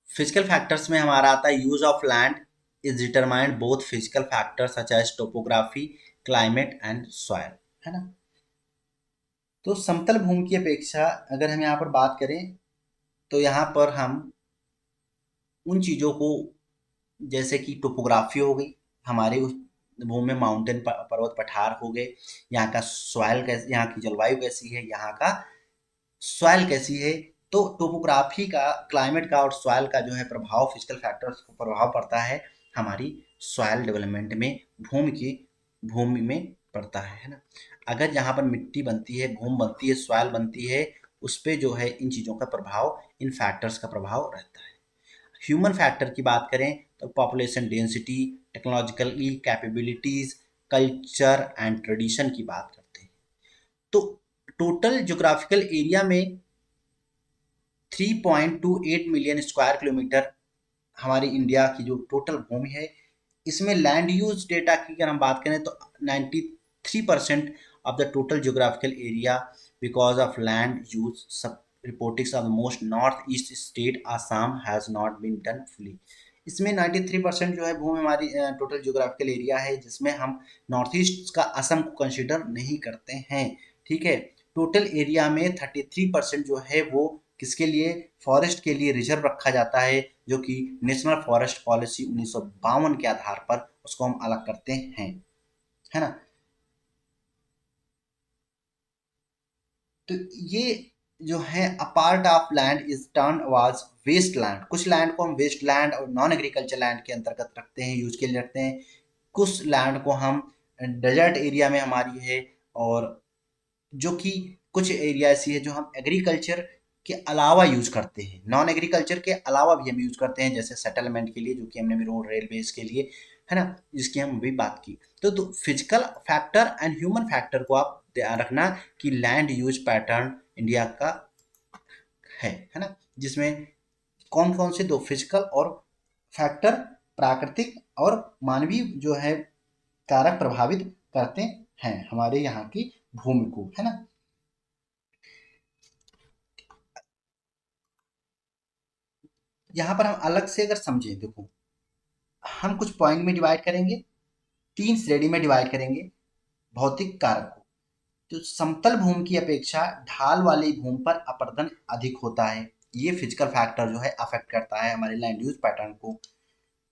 Speaker 1: फिजिकल फैक्टर्स में हमारा आता है use of land is determined both physical factors such as topography, climate and soil, है ना। तो समतल भूमि की अपेक्षा अगर हम यहाँ पर बात करें तो यहाँ पर हम उन चीज़ों को, जैसे कि टोपोग्राफी हो गई, हमारे उस भूमि में माउंटेन पर्वत पठार हो गए, यहाँ का सॉइल कैसे, यहाँ की जलवायु कैसी है, यहाँ का सॉइल कैसी है। तो टोपोग्राफी का, क्लाइमेट का और सॉइल का जो है प्रभाव, फिजिकल फैक्टर्स को प्रभाव पड़ता है हमारी सॉइल डेवलपमेंट में, भूमि में पड़ता है ना। अगर यहाँ पर मिट्टी बनती है, भूमि बनती है, सॉइल बनती है, उस पर जो है इन चीज़ों का प्रभाव, इन फैक्टर्स का प्रभाव रहता है। ह्यूमन फैक्टर की बात करें तो population density, technologically capabilities, culture and tradition की बात करते हैं। तो टोटल ज्योग्राफिकल एरिया में 3.28 मिलियन स्क्वायर किलोमीटर हमारी इंडिया की जो टोटल भूमि है, इसमें लैंड यूज डेटा की अगर हम बात करें तो 93% of the total geographical area because of land use sub reportings of the most north east state Assam has not been done fully. इसमें 93% जो है भूमि हमारी टोटल ज्योग्राफिकल एरिया है, जिसमें हम नॉर्थ ईस्ट का असम को कंसिडर नहीं करते हैं, ठीक है। टोटल एरिया में 33% जो है वो किसके लिए, फॉरेस्ट के लिए रिजर्व रखा जाता है, जो कि नेशनल फॉरेस्ट पॉलिसी 1952 के आधार पर उसको हम अलग करते हैं, है ना। तो ये जो है a part of land is turn was waste land, कुछ लैंड को हम वेस्ट लैंड और नॉन एग्रीकल्चर लैंड के अंतर्गत रखते हैं, यूज के लिए रखते हैं। कुछ लैंड को हम डेजर्ट एरिया में हमारी है, और जो कि कुछ एरिया ऐसी है जो हम एग्रीकल्चर के अलावा यूज करते हैं, नॉन एग्रीकल्चर के अलावा भी हम यूज करते हैं, जैसे सेटलमेंट के लिए, जो कि हमने भी रोड रेलवेज के लिए, है ना, जिसकी हम अभी बात की। तो physical factor and human factor को आप ध्यान रखना कि लैंड यूज पैटर्न इंडिया का है ना, जिसमें कौन कौन से दो फिजिकल और फैक्टर, प्राकृतिक और मानवीय जो है कारक प्रभावित करते हैं हमारे यहाँ की भूमि को, है ना। यहाँ पर हम अलग से अगर समझें, देखो हम कुछ पॉइंट में डिवाइड करेंगे, तीन श्रेणी में डिवाइड करेंगे भौतिक कारक को। तो समतल भूमि की अपेक्षा ढाल वाली भूमि पर अपरदन अधिक होता है, ये फिजिकल फैक्टर जो है अफेक्ट करता है हमारे लैंड यूज पैटर्न को।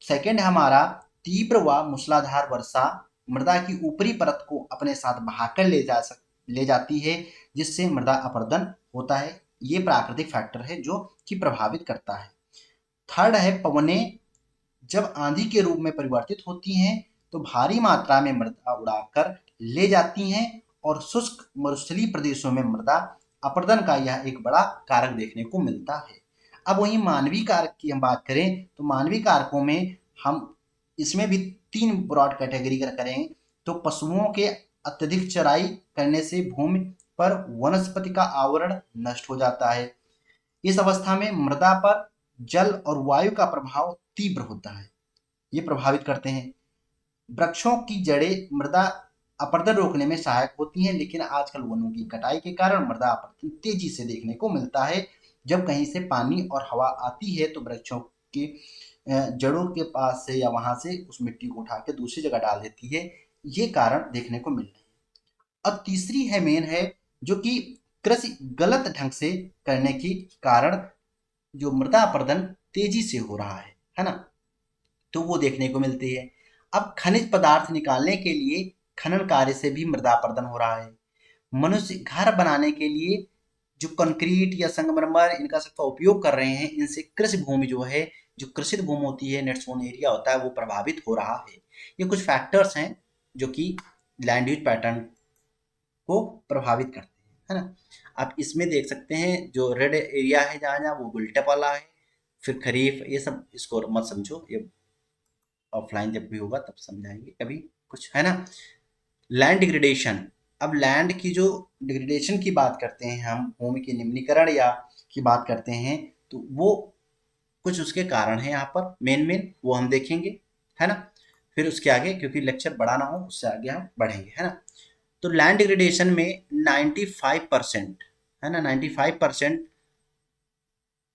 Speaker 1: सेकंड हमारा तीव्र व मूसलाधार वर्षा मृदा की ऊपरी परत को अपने साथ बहाकर ले जाती है, जिससे मृदा अपरदन होता है, ये प्राकृतिक फैक्टर है जो कि प्रभावित करता है। थर्ड है पवने जब आंधी के रूप में परिवर्तित होती हैं तो भारी मात्रा में मृदा उड़ाकर ले जाती हैं, और शुष्क मरुस्थलीय प्रदेशों में मृदा अपरदन का यह एक बड़ा कारक देखने को मिलता है। अब वहीं मानवीय कारक की हम बात करें तो मानवीय कारकों में हम इसमें भी तीन ब्रॉड कैटेगरी करें। तो पशुओं के अत्यधिक चराई करने से भूमि पर वनस्पति का आवरण नष्ट हो जाता है। इस अवस्था में मृदा पर जल और वायु का प्रभाव तीव्र होता है, ये प्रभावित करते हैं। वृक्षों की जड़ें मृदा अपरदन रोकने में सहायक होती हैं, लेकिन आजकल वनों की कटाई के कारण मृदा अपरदन तेजी से देखने को मिलता है। जब कहीं से पानी और हवा आती है तो वृक्षों के जड़ों के पास से या वहां से उस मिट्टी को उठा के दूसरी जगह डाल देती है, ये कारण देखने को मिल रहे हैं। अब तीसरी है मेन है, जो कि कृषि गलत ढंग से करने के कारण जो मृदा अपरदन तेजी से हो रहा है ना, तो वो देखने को मिलती है। अब खनिज पदार्थ निकालने के लिए खनन कार्य से भी मृदा अपरदन हो रहा है। मनुष्य घर बनाने के लिए जो कंक्रीट या संगमरमर इनका सबका उपयोग कर रहे हैं, इनसे कृषि भूमि जो है, जो कृषित भूमि होती है, नेट सोन एरिया होता है, वो प्रभावित हो रहा है। ये कुछ फैक्टर्स हैं जो कि लैंड यूज पैटर्न को प्रभावित करते हैं, है ना। आप इसमें देख सकते हैं जो रेड एरिया है, जहाँ जहाँ वो गुलटेप वाला है, फिर खरीफ, ये सब इसको मत समझो, ये ऑफलाइन जब भी होगा तब समझाएंगे कभी कुछ, है ना। लैंड डिग्रेडेशन, अब लैंड की जो डिग्रेडेशन की बात करते हैं हम, भूमि के निम्नीकरण या की बात करते हैं, तो वो कुछ उसके कारण है यहाँ पर, मेन मेन वो हम देखेंगे, है ना। फिर उसके आगे, क्योंकि लेक्चर बड़ा ना हो, उससे आगे हम बढ़ेंगे, है ना। तो लैंड डिग्रेडेशन में 95% है ना, 95%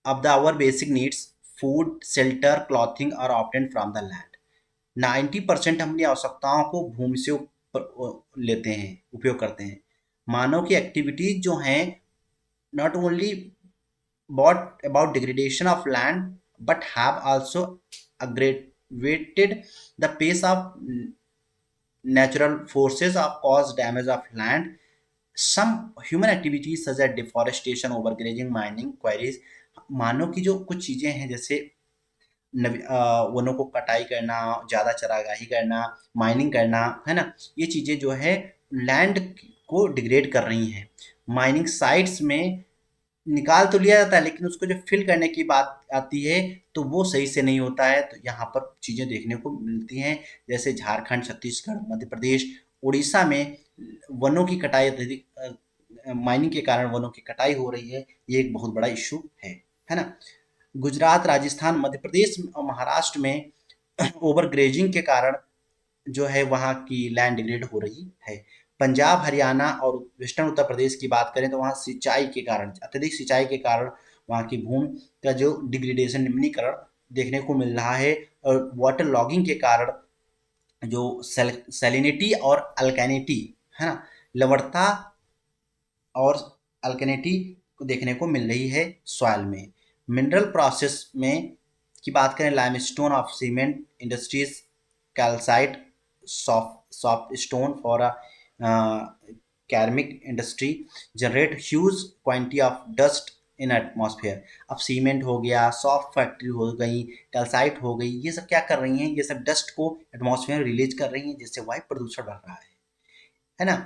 Speaker 1: of the our basic needs food shelter clothing are obtained from the land. 90% अपनी आवश्यकताओं को भूमि से लेते हैं, उपयोग करते हैं। मानव की एक्टिविटीज जो हैं not only brought about degradation of land but have also aggravated the pace of natural forces of cause damage of land. Some human activities such as deforestation, overgrazing, mining, quarries, मानव की जो कुछ चीजें हैं जैसे वनों को कटाई करना, ज्यादा चरागाही करना, माइनिंग करना, है ना, ये चीजें जो है लैंड को डिग्रेड कर रही हैं। माइनिंग साइट्स में निकाल तो लिया जाता है लेकिन उसको जो फिल करने की बात आती है तो वो सही से नहीं होता है। तो यहाँ पर चीज़ें देखने को मिलती हैं जैसे झारखंड, छत्तीसगढ़, मध्य प्रदेश, उड़ीसा में वनों की कटाई अत्यधिक, माइनिंग के कारण वनों की कटाई हो रही है। ये एक बहुत बड़ा इशू है ना। गुजरात, राजस्थान, मध्य प्रदेश और महाराष्ट्र में ओवर ग्रेजिंग के कारण जो है वहाँ की लैंड डिग्रेड हो रही है। पंजाब, हरियाणा और वेस्टर्न उत्तर प्रदेश की बात करें तो वहाँ सिंचाई के कारण, अत्यधिक सिंचाई के कारण वहाँ की भूमि का जो डिग्रेडेशन, निम्नीकरण देखने को मिल रहा है। और वाटर लॉगिंग के कारण जो सैलिनिटी और अल्कैनिटी, है ना, लवणता और अल्कैनिटी को देखने को मिल रही है सॉइल में। मिनरल प्रोसेस में की बात करें, limestone of cement industries, calcite, soft stone for ceramic industry generate huge quantity of dust in atmosphere. अब सीमेंट हो गया, सॉफ्ट फैक्ट्री हो गई, कैल्साइट हो गई, ये सब क्या कर रही हैं, ये सब डस्ट को एटमॉस्फेयर में रिलीज कर रही हैं जिससे वायु प्रदूषण बढ़ रहा है ना।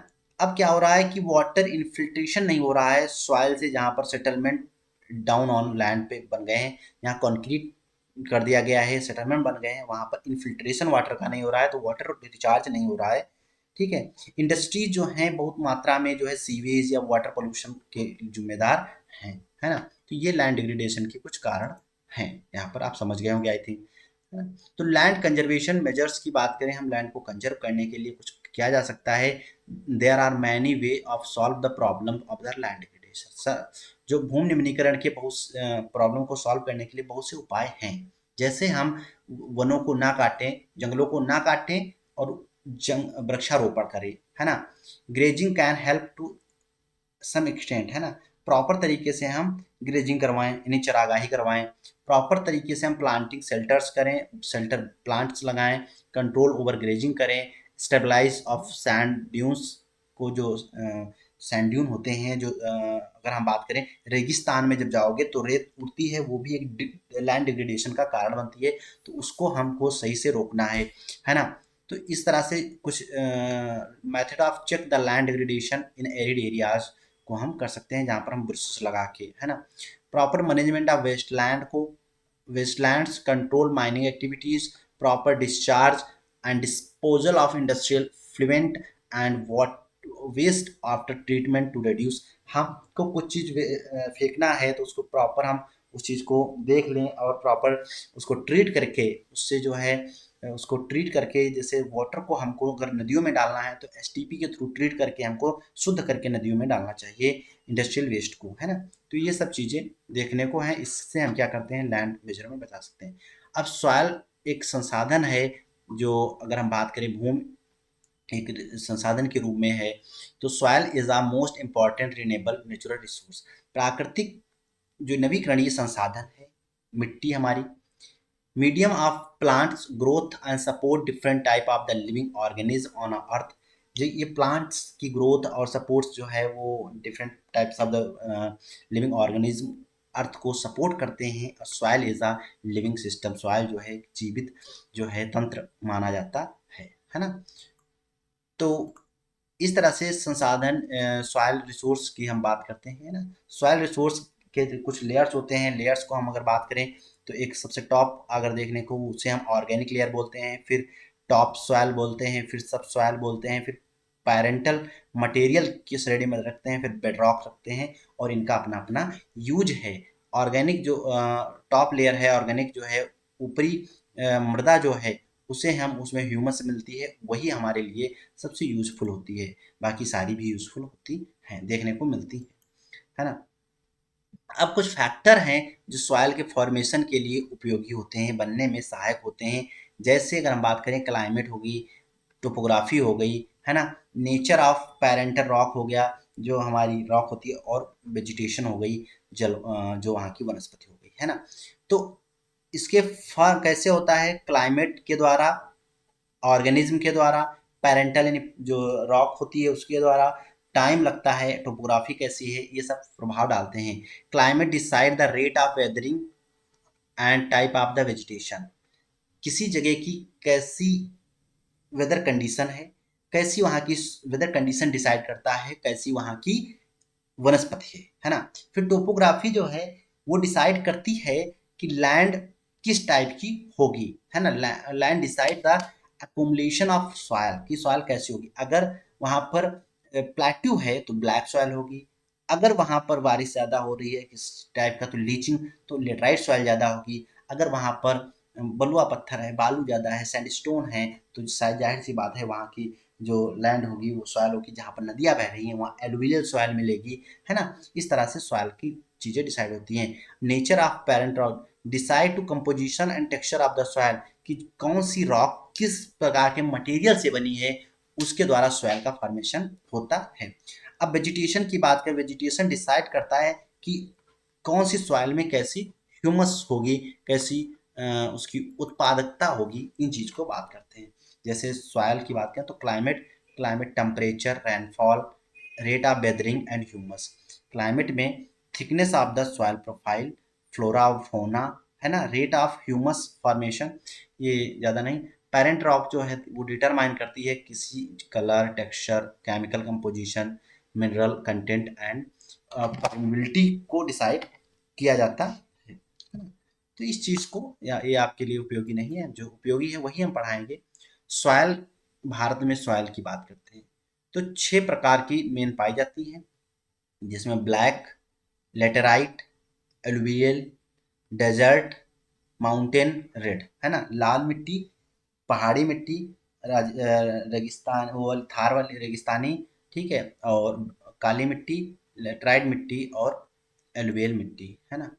Speaker 1: अब क्या हो रहा है कि वाटर इन्फिल्ट्रेशन नहीं हो रहा है सॉइल से, जहाँ पर सेटलमेंट डाउन ऑन लैंड पे बन गए हैं, यहाँ कंक्रीट कर दिया गया है, सेटलमेंट बन गए हैं, वहाँ पर इन्फिल्ट्रेशन वाटर का नहीं हो रहा है तो वाटर रिचार्ज नहीं हो रहा है। ठीक है। इंडस्ट्रीज जो हैं बहुत मात्रा में जो है सीवेज या वाटर पोल्यूशन के जिम्मेदार हैं, है ना। तो ये लैंड डिग्रेडेशन के कुछ कारण हैं, यहाँ पर आप समझ गए होंगे आई थिंक। तो लैंड कंजर्वेशन मेजर्स की बात करें, हम लैंड को कंजर्व करने के लिए कुछ किया जा सकता है। There are many way of solve the problem of the land degradation. जो भूमि निम्नीकरण के बहुत प्रॉब्लम को सॉल्व करने के लिए बहुत से उपाय हैं। जैसे हम वनों को ना काटें, जंगलों को ना काटें और वृक्षारोपण करें, है ना। Grazing can help to some extent, है ना। प्रॉपर तरीके से हम ग्रेजिंग करवाएं, यानी चरागाही करवाएं। प्रॉपर तरीके से हम प्लांटिंग शेल्टर्स करें, शेल्टर प्लांट्स लगाएं, कंट्रोल ओवर ग्रेजिंग करें, स्टेबलाइज ऑफ सैंड ड्यून्स को, जो सैंड ड्यून होते हैं, जो अगर हम बात करें रेगिस्तान में जब जाओगे तो रेत उड़ती है, वो भी एक लैंड डिग्रेडेशन का कारण बनती है, तो उसको हमको सही से रोकना है ना। तो इस तरह से कुछ method of check the land degradation in arid areas को हम कर सकते हैं, जहाँ पर हम ब्रश लगा के, है ना। प्रॉपर मैनेजमेंट ऑफ वेस्टलैंड को, wastelands control mining activities, proper discharge and disposal of industrial effluent and what waste after treatment to reduce. हमको कुछ चीज़ फेंकना है तो उसको प्रॉपर हम उस चीज़ को देख लें और प्रॉपर उसको ट्रीट करके, उससे जो है उसको ट्रीट करके, जैसे वाटर को हमको अगर नदियों में डालना है तो एसटीपी के थ्रू ट्रीट करके हमको शुद्ध करके नदियों में डालना चाहिए इंडस्ट्रियल वेस्ट को, है ना। तो ये सब चीज़ें देखने को हैं, इससे हम क्या करते हैं, लैंड मेजरमेंट बता सकते हैं। अब सॉयल एक संसाधन है, जो अगर हम बात करें भूमि एक संसाधन के रूप में है, तो soil is the most important renewable natural resource. प्राकृतिक जो नवीकरणीय संसाधन है, मिट्टी हमारी, medium of plants growth and support different type of the living organism on earth. जो ये प्लांट्स की ग्रोथ और सपोर्ट्स जो है वो different types of the living organism earth को सपोर्ट करते हैं। और soil is a living system, soil जो है जीवित जो है तंत्र माना जाता है ना। तो इस तरह से संसाधन सॉइल रिसोर्स की हम बात करते हैं ना। सॉइल रिसोर्स के कुछ लेयर्स होते हैं, लेयर्स को हम अगर बात करें तो एक सबसे टॉप अगर देखने को, उसे हम ऑर्गेनिक लेयर बोलते हैं, फिर टॉप सॉइल बोलते हैं, फिर सब सॉइल बोलते हैं, फिर पैरेंटल मटेरियल की श्रेणी में रखते हैं, फिर बेडरॉक रखते हैं, और इनका अपना अपना यूज है। ऑर्गेनिक जो टॉप लेयर है, ऑर्गेनिक जो है ऊपरी मृदा जो है उसे हम उसमें ह्यूमस मिलती है, वही हमारे लिए सबसे यूजफुल होती है। बाकी सारी भी यूजफुल होती हैं, देखने को मिलती है ना। अब कुछ फैक्टर हैं जो सॉइल के फॉर्मेशन के लिए उपयोगी होते हैं, बनने में सहायक होते हैं। जैसे अगर हम बात करें, क्लाइमेट होगी, टोपोग्राफी हो गई, है ना, नेचर ऑफ पैरेंटल रॉक हो गया, जो हमारी रॉक होती है, और वेजिटेशन हो गई, जो वहाँ की वनस्पति हो गई, है ना। तो इसके फर्क कैसे होता है, क्लाइमेट के द्वारा, ऑर्गेनिज्म के द्वारा, पैरेंटल यानी जो रॉक होती है उसके द्वारा, टाइम लगता है, टोपोग्राफी कैसी है, ये सब प्रभाव डालते हैं। Climate decide the rate of weathering and type of the vegetation. किसी जगह की कैसी वेदर कंडीशन है, कैसी वहाँ की वेदर कंडीशन डिसाइड करता है कैसी वहाँ की वनस्पति है ना। फिर टोपोग्राफी जो है वो डिसाइड करती है कि लैंड किस टाइप की होगी, है ना। Land decide the accumulation of soil, की सॉयल कैसी होगी। अगर वहाँ पर प्लेट्यू है तो ब्लैक सॉयल होगी, अगर वहाँ पर बारिश ज़्यादा हो रही है किस टाइप का, तो लीचिंग, तो लेटराइट सॉयल ज़्यादा होगी। अगर वहाँ पर बलुआ पत्थर है, बालू ज़्यादा है, सैंडस्टोन है, तो शायद जाहिर सी बात है वहाँ की जो लैंड होगी वो सॉयल होगी, जहाँ पर नदियाँ बह रही हैं वहाँ एलुवियल सॉयल मिलेगी, है ना। इस तरह से सॉयल की चीज़ें डिसाइड होती हैं। Nature of parent rock decide to composition and texture of the soil, कि कौन सी रॉक किस प्रकार के मटेरियल से बनी है, उसके द्वारा सॉयल का फॉर्मेशन होता है। अब वेजिटेशन की बात करें, वेजिटेशन डिसाइड करता है कि कौन सी सॉइल में कैसी ह्यूमस होगी, कैसी उसकी उत्पादकता होगी, इन चीज़ को बात करते हैं। जैसे सॉइल की बात करें तो climate, temperature, rainfall, rate of weathering and humus. Climate में thickness of the soil profile, flora और फौना, है ना, रेट ऑफ ह्यूमस फॉर्मेशन, ये ज़्यादा नहीं। पेरेंट रॉक जो है वो डिटरमाइन करती है किसी colour, texture, chemical composition, mineral content and permeability को डिसाइड किया जाता है ना। तो इस चीज़ को, या ये आपके लिए उपयोगी नहीं है, जो उपयोगी है वही हम पढ़ाएंगे। सॉयल, भारत में सॉयल की बात करते हैं तो 6 प्रकार की मेन पाई जाती हैं, जिसमें black, laterite, alluvial, desert, mountain, red, है ना। लाल मिट्टी, पहाड़ी मिट्टी, रेगिस्तान, वो थार वाली रेगिस्तानी, ठीक है, और काली मिट्टी, लेटराइट मिट्टी, और एलुवियल मिट्टी, है ना।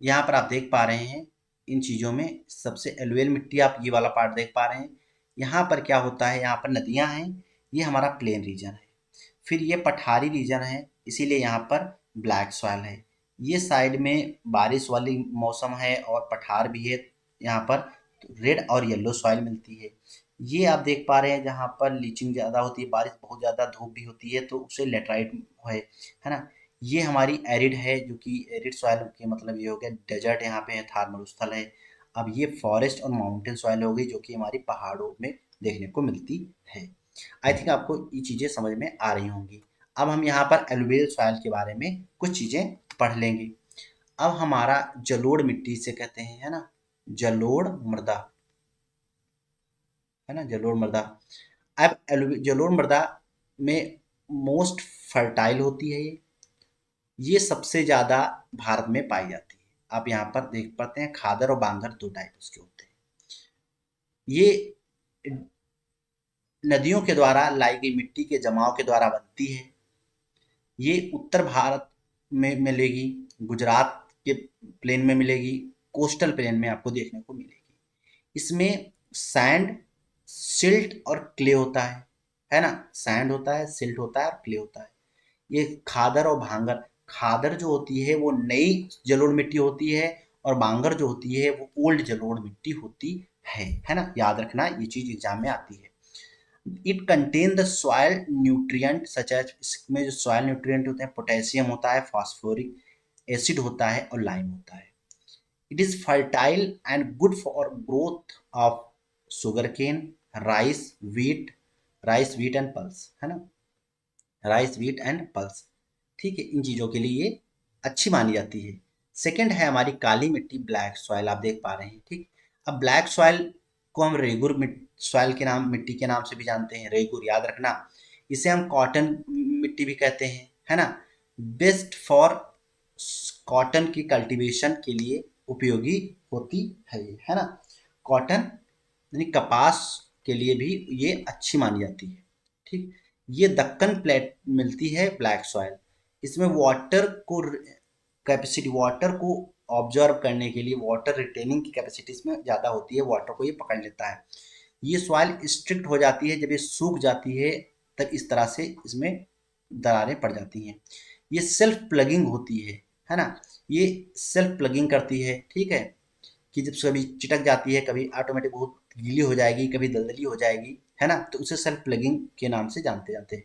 Speaker 1: यहाँ पर आप देख पा रहे हैं इन चीज़ों में सबसे एलुवियल मिट्टी, आप ये वाला पार्ट देख पा रहे हैं। यहाँ पर क्या होता है, यहाँ पर नदियाँ हैं, ये हमारा प्लेन रीजन है। फिर ये पठारी रीजन है, इसीलिए यहाँ पर ब्लैक सॉइल है। ये साइड में बारिश वाली मौसम है और पठार भी है, यहाँ पर तो रेड और येलो सॉइल मिलती है। ये आप देख पा रहे हैं जहाँ पर लीचिंग ज़्यादा होती है, बारिश बहुत ज़्यादा, धूप भी होती है, तो उसे लेटराइट है ना। ये हमारी एरिड है, जो कि एरिड सॉइल के मतलब ये हो गया, डेजर्ट यहाँ पे है, थार मरुस्थल है। अब ये फॉरेस्ट और माउंटेन सॉइल हो गई, जो कि हमारी पहाड़ों में देखने को मिलती है। आई थिंक आपको ये चीज़ें समझ में आ रही होंगी। अब हम यहाँ पर एलुवियल सॉइल के बारे में कुछ चीज़ें पढ़ लेंगे। अब हमारा जलोढ़ मिट्टी से कहते हैं, है ना, जलोढ़ मृदा, है ना, जलोढ़ मृदा। अब जलोढ़ मृदा में मोस्ट फर्टाइल होती है ये सबसे ज़्यादा भारत में पाई जाती है। आप यहाँ पर देख पाते हैं खादर और बांगर, 2 टाइप उसके होते हैं। ये नदियों के द्वारा लाई गई मिट्टी के जमाव के द्वारा बनती है। ये उत्तर भारत में मिलेगी, गुजरात के प्लेन में मिलेगी, कोस्टल प्लेन में आपको देखने को मिलेगी। इसमें सैंड, सिल्ट और क्ले होता है ना। सैंड होता है, सिल्ट होता है और क्ले होता है। ये खादर और भांगर, खादर जो होती है वो नई जलोढ़ मिट्टी होती है, और बांगर जो होती है वो ओल्ड जलोढ़ मिट्टी होती है ना। याद रखना, ये चीज एग्जाम में आती है। It contain the soil nutrient such as, इसमें जो सॉइल न्यूट्रिएंट होते हैं, पोटेशियम होता है, फास्फोरिक एसिड होता है और लाइम होता है। It is fertile and good for growth of sugarcane, rice, wheat, and pulse, है ना, राइस, वीट एंड पल्स, ठीक है। इन चीज़ों के लिए ये अच्छी मानी जाती है। सेकंड है हमारी काली मिट्टी, ब्लैक सॉइल, आप देख पा रहे हैं, ठीक। अब ब्लैक सॉइल को हम रेगुर सॉइल के नाम, मिट्टी के नाम से भी जानते हैं, रेगुर, याद रखना। इसे हम कॉटन मिट्टी भी कहते हैं, है ना। बेस्ट फॉर कॉटन की कल्टीवेशन के लिए उपयोगी होती है ना। कॉटन यानी कपास के लिए भी ये अच्छी मानी जाती है। ठीक, ये दक्कन प्लेट मिलती है ब्लैक सॉइल। इसमें वाटर को ऑब्जर्व करने के लिए वाटर रिटेनिंग की कैपेसिटी इसमें ज़्यादा होती है, वाटर को ये पकड़ लेता है। ये सॉइल स्ट्रिक्ट हो जाती है जब ये सूख जाती है, तब इस तरह से इसमें दरारें पड़ जाती हैं। ये सेल्फ प्लगिंग होती है ना, ये सेल्फ प्लगिंग करती है। ठीक है, कि जब कभी चिटक जाती है, कभी ऑटोमेटिक बहुत गीली हो जाएगी, कभी दलदली हो जाएगी, है ना, तो उसे सेल्फ प्लगिंग के नाम से जानते जाते हैं,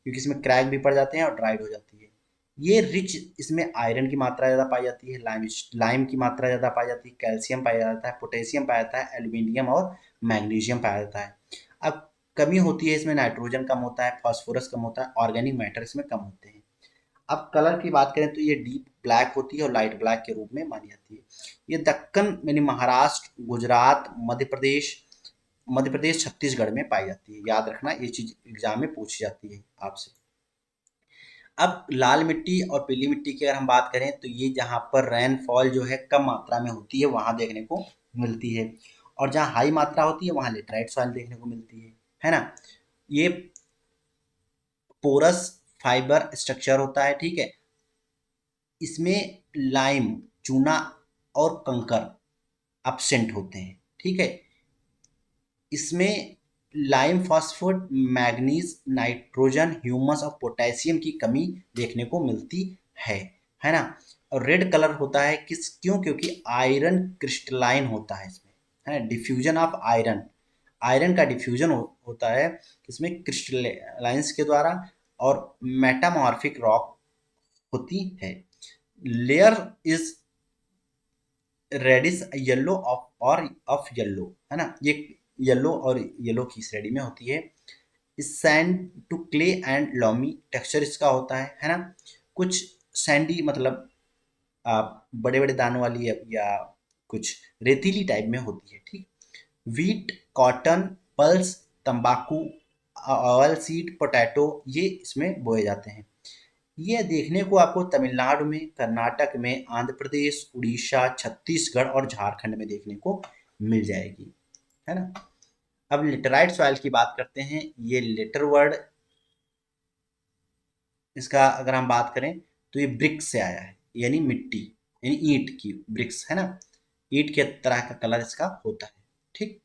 Speaker 1: क्योंकि इसमें क्रैक भी पड़ जाते हैं और ड्राइड हो जाती है। ये रिच, इसमें आयरन की मात्रा ज़्यादा पाई जाती है, लाइम की मात्रा ज़्यादा पाई जाती है, कैल्शियम पाया जाता है, पोटेशियम पाया जाता है, एल्यूमिनियम और मैग्नीशियम पाया जाता है। अब कमी होती है इसमें, नाइट्रोजन कम होता है, फास्फोरस कम होता है, ऑर्गेनिक मैटर इसमें कम होते हैं। अब कलर की बात करें तो ये डीप ब्लैक होती है और लाइट ब्लैक के रूप में मानी जाती है। ये दक्कन यानी महाराष्ट्र, गुजरात, मध्य प्रदेश, छत्तीसगढ़ में पाई जाती है। याद रखना, ये चीज एग्जाम में पूछी जाती है आपसे। अब लाल मिट्टी और पीली मिट्टी की अगर हम बात करें तो ये जहाँ पर रेनफॉल जो है कम मात्रा में होती है वहां देखने को मिलती है, और जहाँ हाई मात्रा होती है वहां लेटराइट सॉइल देखने को मिलती है ना। ये पोरस फाइबर स्ट्रक्चर होता है। ठीक है, इसमें लाइम, चूना और कंकर एब्सेंट होते हैं। ठीक है, इसमें लाइम, फास्फोरेट, मैग्नीज, नाइट्रोजन, ह्यूमस और पोटेशियम की कमी देखने को मिलती है है ना। और रेड कलर होता है क्योंकि आयरन क्रिस्टलाइन होता है इसमें, है ना, डिफ्यूजन ऑफ आयरन, आयरन का डिफ्यूजन होता है इसमें क्रिस्टलाइंस के द्वारा, और मेटामॉर्फिक रॉक होती है। Layer is reddish yellow of yellow, है ना, ये येलो और येलो की श्रेणी में होती है। Sand to clay and loamy texture इसका होता है ना। कुछ सैंडी मतलब बड़े बड़े दानों वाली या कुछ रेतीली टाइप में होती है। ठीक, वीट, कॉटन, पल्स, तंबाकू, ऑयल सीड, पोटैटो ये इसमें बोए जाते हैं। ये देखने को आपको तमिलनाडु में, कर्नाटक में, आंध्र प्रदेश, उड़ीसा, छत्तीसगढ़ और झारखंड में देखने को मिल जाएगी, है ना। अब लिटराइट सॉइल की बात करते हैं। ये लिटर वर्ड, इसका अगर हम बात करें तो ये ब्रिक्स से आया है, यानी मिट्टी, यानी ईंट की ब्रिक्स, है ना। ईंट के तरह का कलर इसका होता है। ठीक,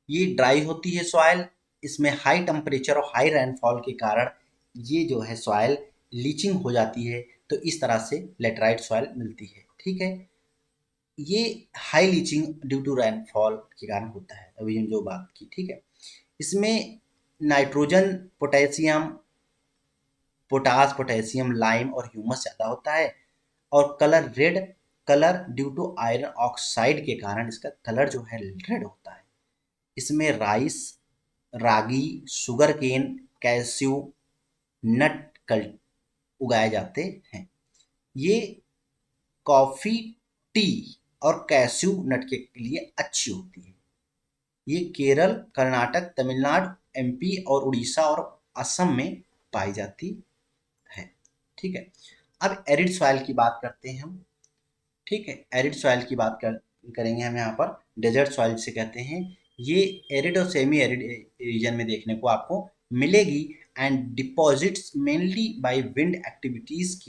Speaker 1: ये ड्राई होती है सॉइल, इसमें हाई टेम्परेचर और हाई रेनफॉल के कारण ये जो है सॉइल लीचिंग हो जाती है, तो इस तरह से लेटराइट सॉइल मिलती है। ठीक है, ये high leaching due to rainfall के कारण होता है, अभी हम जो बात की। ठीक है, इसमें नाइट्रोजन, पोटेशियम, पोटेशियम, लाइम और ह्यूमस ज़्यादा होता है, और colour red, colour due to iron oxide के कारण इसका कलर जो है रेड होता है। इसमें राइस, रागी, शुगर केन, कैस्यू नट कल्ट उगाए जाते हैं। ये कॉफ़ी, टी और कैस्यू नट के लिए अच्छी होती है। ये केरल, कर्नाटक, तमिलनाडु, एमपी और उड़ीसा और असम में पाई जाती है। ठीक है, अब एरिड सॉइल की बात करते हैं हम। ठीक है, एरिड सॉइल की करेंगे हम यहाँ पर। डेजर्ट सॉइल जिसे कहते हैं, ये एरिड और सेमी एरिड रीजन में देखने को आपको मिलेगी, and deposits mainly by wind activities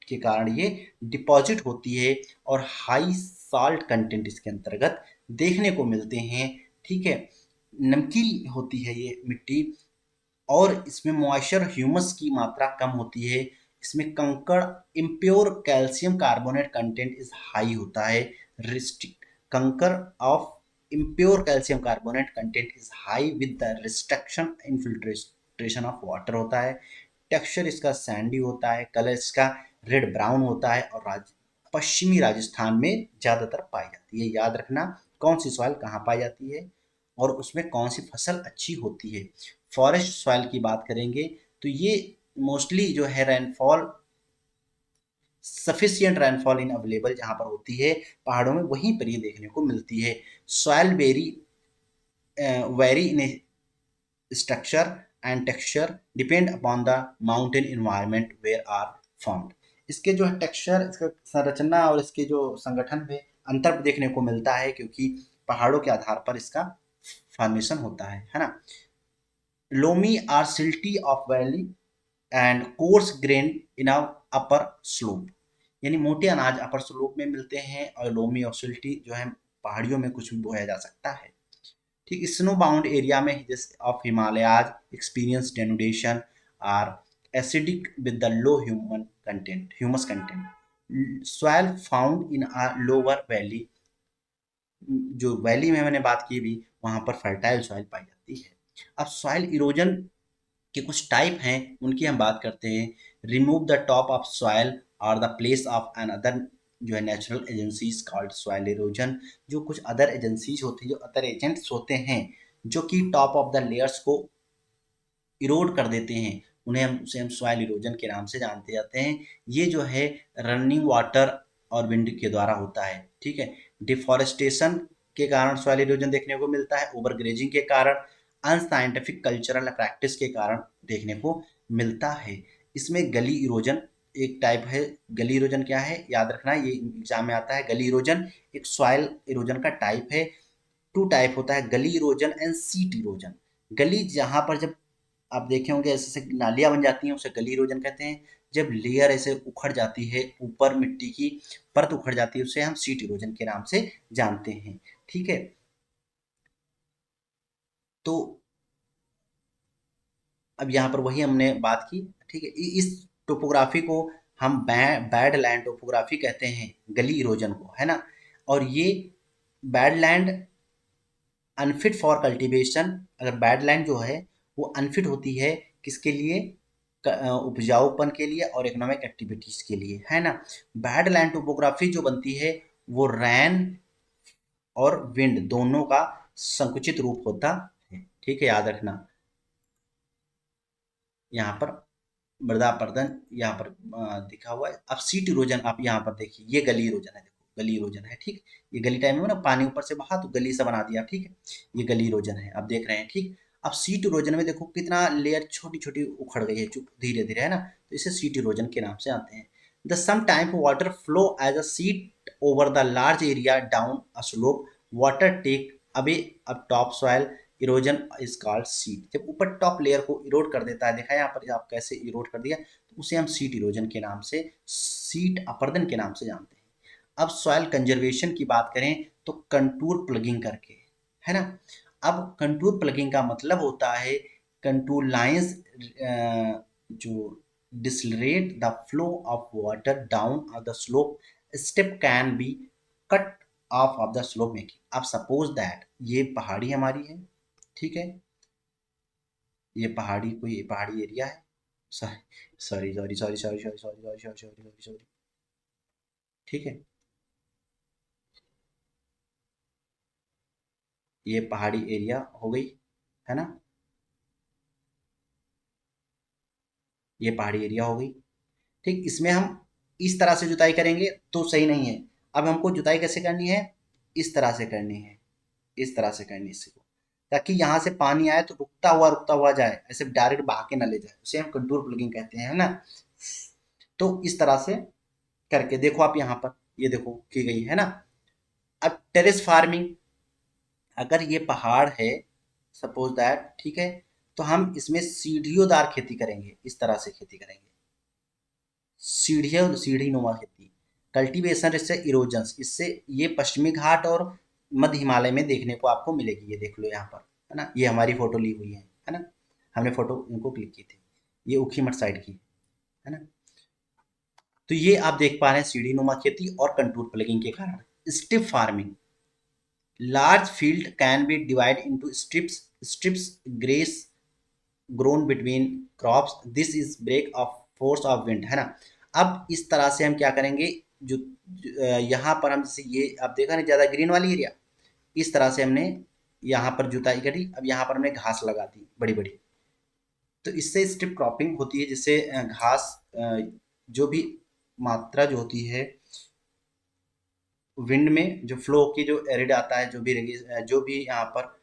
Speaker 1: के कारण ये डिपॉजिट होती है, और हाई साल्ट कंटेंट इसके अंतर्गत देखने को मिलते हैं। ठीक है, नमकीन होती है ये मिट्टी, और इसमें मॉइस्चर, ह्यूमस की मात्रा कम होती है। इसमें कंकड़, impure calcium carbonate content is high होता है। कंकर of impure calcium carbonate content is high with the restriction infiltration of water होता है। टेक्सचर इसका सैंडी होता है, कलर इसका रेड ब्राउन होता है, और पश्चिमी राजस्थान में ज़्यादातर पाई जाती है। याद रखना कौन सी सॉइल कहाँ पाई जाती है और उसमें कौन सी फसल अच्छी होती है। फॉरेस्ट सॉइल की बात करेंगे तो ये मोस्टली जो है rainfall, sufficient rainfall in available जहाँ पर होती है पहाड़ों में, वहीं पर ये देखने को मिलती है। Soil vary in structure and texture depend upon the mountain environment where are found. इसके जो है टेक्सचर, इसका संरचना और इसके जो संगठन में अंतर देखने को मिलता है, क्योंकि पहाड़ों के आधार पर इसका फॉर्मेशन होता है ना। Loamy are silty of valley and coarse grain in upper slope, यानी मोटे अनाज अपर स्लोप में मिलते हैं और लोमी और सिल्टी जो है पहाड़ियों में कुछ भी बोया जा सकता है। ठीक, स्नो बाउंड एरिया में जैसे of Himalayas experience denudation are acidic with the low humus content soil found in a lower valley, जो वैली में मैंने बात की भी वहां पर फर्टाइल सॉइल पाई जाती है। अब सॉइल इरोजन के कुछ टाइप हैं उनकी हम बात करते हैं। Remove the top of soil और the place of another, जो है natural agencies called soil erosion, जो कुछ अदर एजेंसीज होती हैं, जो अदर एजेंट्स होते हैं जो कि टॉप ऑफ द लेयर्स को इरोड कर देते हैं, उन्हें हम सॉइल इरोजन के नाम से जानते जाते हैं। ये जो है रनिंग वाटर और विंड के द्वारा होता है। ठीक है, डिफॉरेस्टेशन के कारण सॉइल इरोजन देखने को मिलता है, ओवर ग्रेजिंग के कारण, अनसाइंटिफिक कल्चरल प्रैक्टिस के कारण देखने को मिलता है। इसमें गली इरोजन एक टाइप है। गली इरोजन क्या है याद रखना, ये एग्जाम में आता है। गली इरोजन एक सॉइल इरोजन का टाइप है। टू टाइप होता है, गली इरोजन एंड सीट इरोजन। गली जहां पर जब आप देखे होंगे ऐसे नालियां बन जाती हैं उसे गली इरोजन कहते हैं। जब लेयर ऐसे उखड़ जाती है, ऊपर मिट्टी की परत उखड़ जाती है, उसे हम सीट इरोजन के नाम से जानते हैं। ठीक है, तो अब यहाँ पर वही हमने बात की। ठीक है, इस टोपोग्राफी को हम बैड लैंड टोपोग्राफी कहते हैं, गली इरोजन को, है ना। और ये bad land unfit for cultivation, अगर बैड लैंड जो है वो अनफिट होती है किसके लिए, उपजाऊपन के लिए और इकोनॉमिक एक्टिविटीज के लिए, है ना। बैड लैंड टोपोग्राफी जो बनती है वो रैन और विंड दोनों का संकुचित रूप होता है। ठीक है, याद रखना। यहाँ पर मृदा अपरदन यहाँ पर दिखा हुआ है। अब सीट इरोजन आप यहाँ पर देखिए, ये गली इरोजन है, देखो गली इरोजन है। ठीक, ये गली टाइम में ना पानी ऊपर से बहा तो गली सा बना दिया। ठीक है, ये गली इरोजन है, आप देख रहे हैं। ठीक, अब सीट इरोजन में देखो कितना लेयर छोटी छोटी उखड़ गई है धीरे धीरे, है ना। तो इसे सीट इरोजन के नाम से आते हैं। The some time water flow as a sheet over the large area down a slope, water take away अब top soil, erosion is called sheet. जब ऊपर टॉप लेयर को इरोड कर देता है, देखा यहाँ पर आप कैसे इरोड कर दिया, तो उसे हम सीट इरोजन के नाम से, सीट अपर्दन के नाम से जानते हैं। अब सॉइल कंजर्वेशन की बात करें तो कंटूर प्लगिंग करके, है ना। अब कंटूर प्लगिंग का मतलब होता है कंटूर लाइंस जो decelerate the flow of water down of the slope, step can be cut off the slope making. अब सपोज दैट ये पहाड़ी हमारी है, ठीक है, ये पहाड़ी कोई पहाड़ी एरिया है। Sorry sorry sorry sorry sorry sorry sorry sorry sorry sorry sorry, ठीक है, ये पहाड़ी एरिया हो गई, है ना, ये पहाड़ी एरिया हो गई। ठीक, इसमें हम इस तरह से जुताई करेंगे तो सही नहीं है। अब हमको जुताई कैसे करनी है, इस तरह से करनी है, इस तरह से करनी है इसको, ताकि यहाँ से पानी आए तो रुकता हुआ जाए, ऐसे डायरेक्ट बहा के ना ले जाए, उसे हम कंटूर प्लगिंग कहते हैं, है ना। तो इस तरह से करके देखो आप यहाँ पर, ये देखो की गई है ना। अब टेरेस फार्मिंग, अगर ये पहाड़ है सपोज दैट, ठीक है, तो हम इसमें सीढ़ियोंदार खेती करेंगे, इस तरह से खेती करेंगे, सीढ़ियों सीढ़ी नुमा खेती। कल्टीवेशन इससे इरोजन्स, इससे ये पश्चिमी घाट और मध्य हिमालय में देखने को आपको मिलेगी। ये देख लो यहाँ पर, है ना, ये हमारी फोटो ली हुई है ना, हमने फोटो इनको क्लिक की थी, ये ऊखीमठ साइड की, है ना। तो ये आप देख पा रहे हैं सीढ़ी नुमा खेती और कंटूर प्लगिंग के कारण। Strip farming, large field can be divided into strips, strips grass grown between crops, this is break of force of wind, है ना। अब इस तरह से हम क्या करेंगे, जो यहाँ पर हम जैसे ये आप देखा नहीं ज़्यादा ग्रीन वाली एरिया, इस तरह से हमने यहाँ पर जुताई करी, अब यहाँ पर हमने घास लगा दी बड़ी बड़ी। तो इससे स्ट्रिप क्रॉपिंग होती है, जिससे घास जो भी मात्रा जो होती है विंड में, जो फ्लो की जो एरिड आता है, जो भी यहाँ पर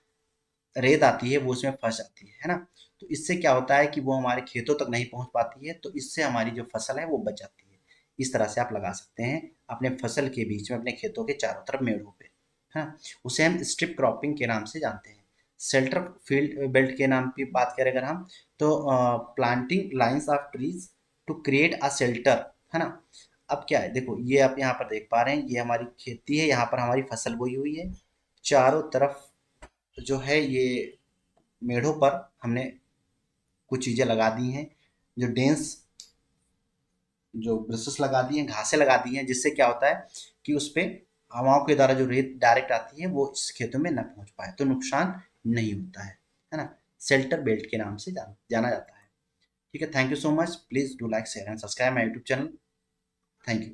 Speaker 1: रेत आती है वो उसमें फंस जाती है ना। तो इससे क्या होता है कि वो हमारे खेतों तक नहीं पहुंच पाती है, तो इससे हमारी जो फसल है वो बच जाती है। इस तरह से आप लगा सकते हैं अपने फसल के बीच में, अपने खेतों के चारों तरफ मेड़ों पे। है ना, उसे हम स्ट्रिप क्रॉपिंग के नाम से जानते हैं। शेल्टर फील्ड बेल्ट के नाम की बात करें अगर हम, तो planting lines of trees to create a shelter, है ना। अब क्या है, देखो ये आप यहाँ पर देख पा रहे हैं, ये हमारी खेती है, यहाँ पर हमारी फसल बोई हुई है, चारों तरफ जो है ये मेढ़ों पर हमने कुछ चीज़ें लगा दी हैं, जो डेंस जो ब्रशेस लगा दिए हैं, घासें लगा दी हैं, जिससे क्या होता है कि उस पे हवाओं के द्वारा जो रेत डायरेक्ट आती है वो इस खेतों में न पहुंच पाए, तो नुकसान नहीं होता है ना। शेल्टर बेल्ट के नाम से जाना जाता है। ठीक है, thank you so much, please do like share and subscribe my YouTube channel. Thank you.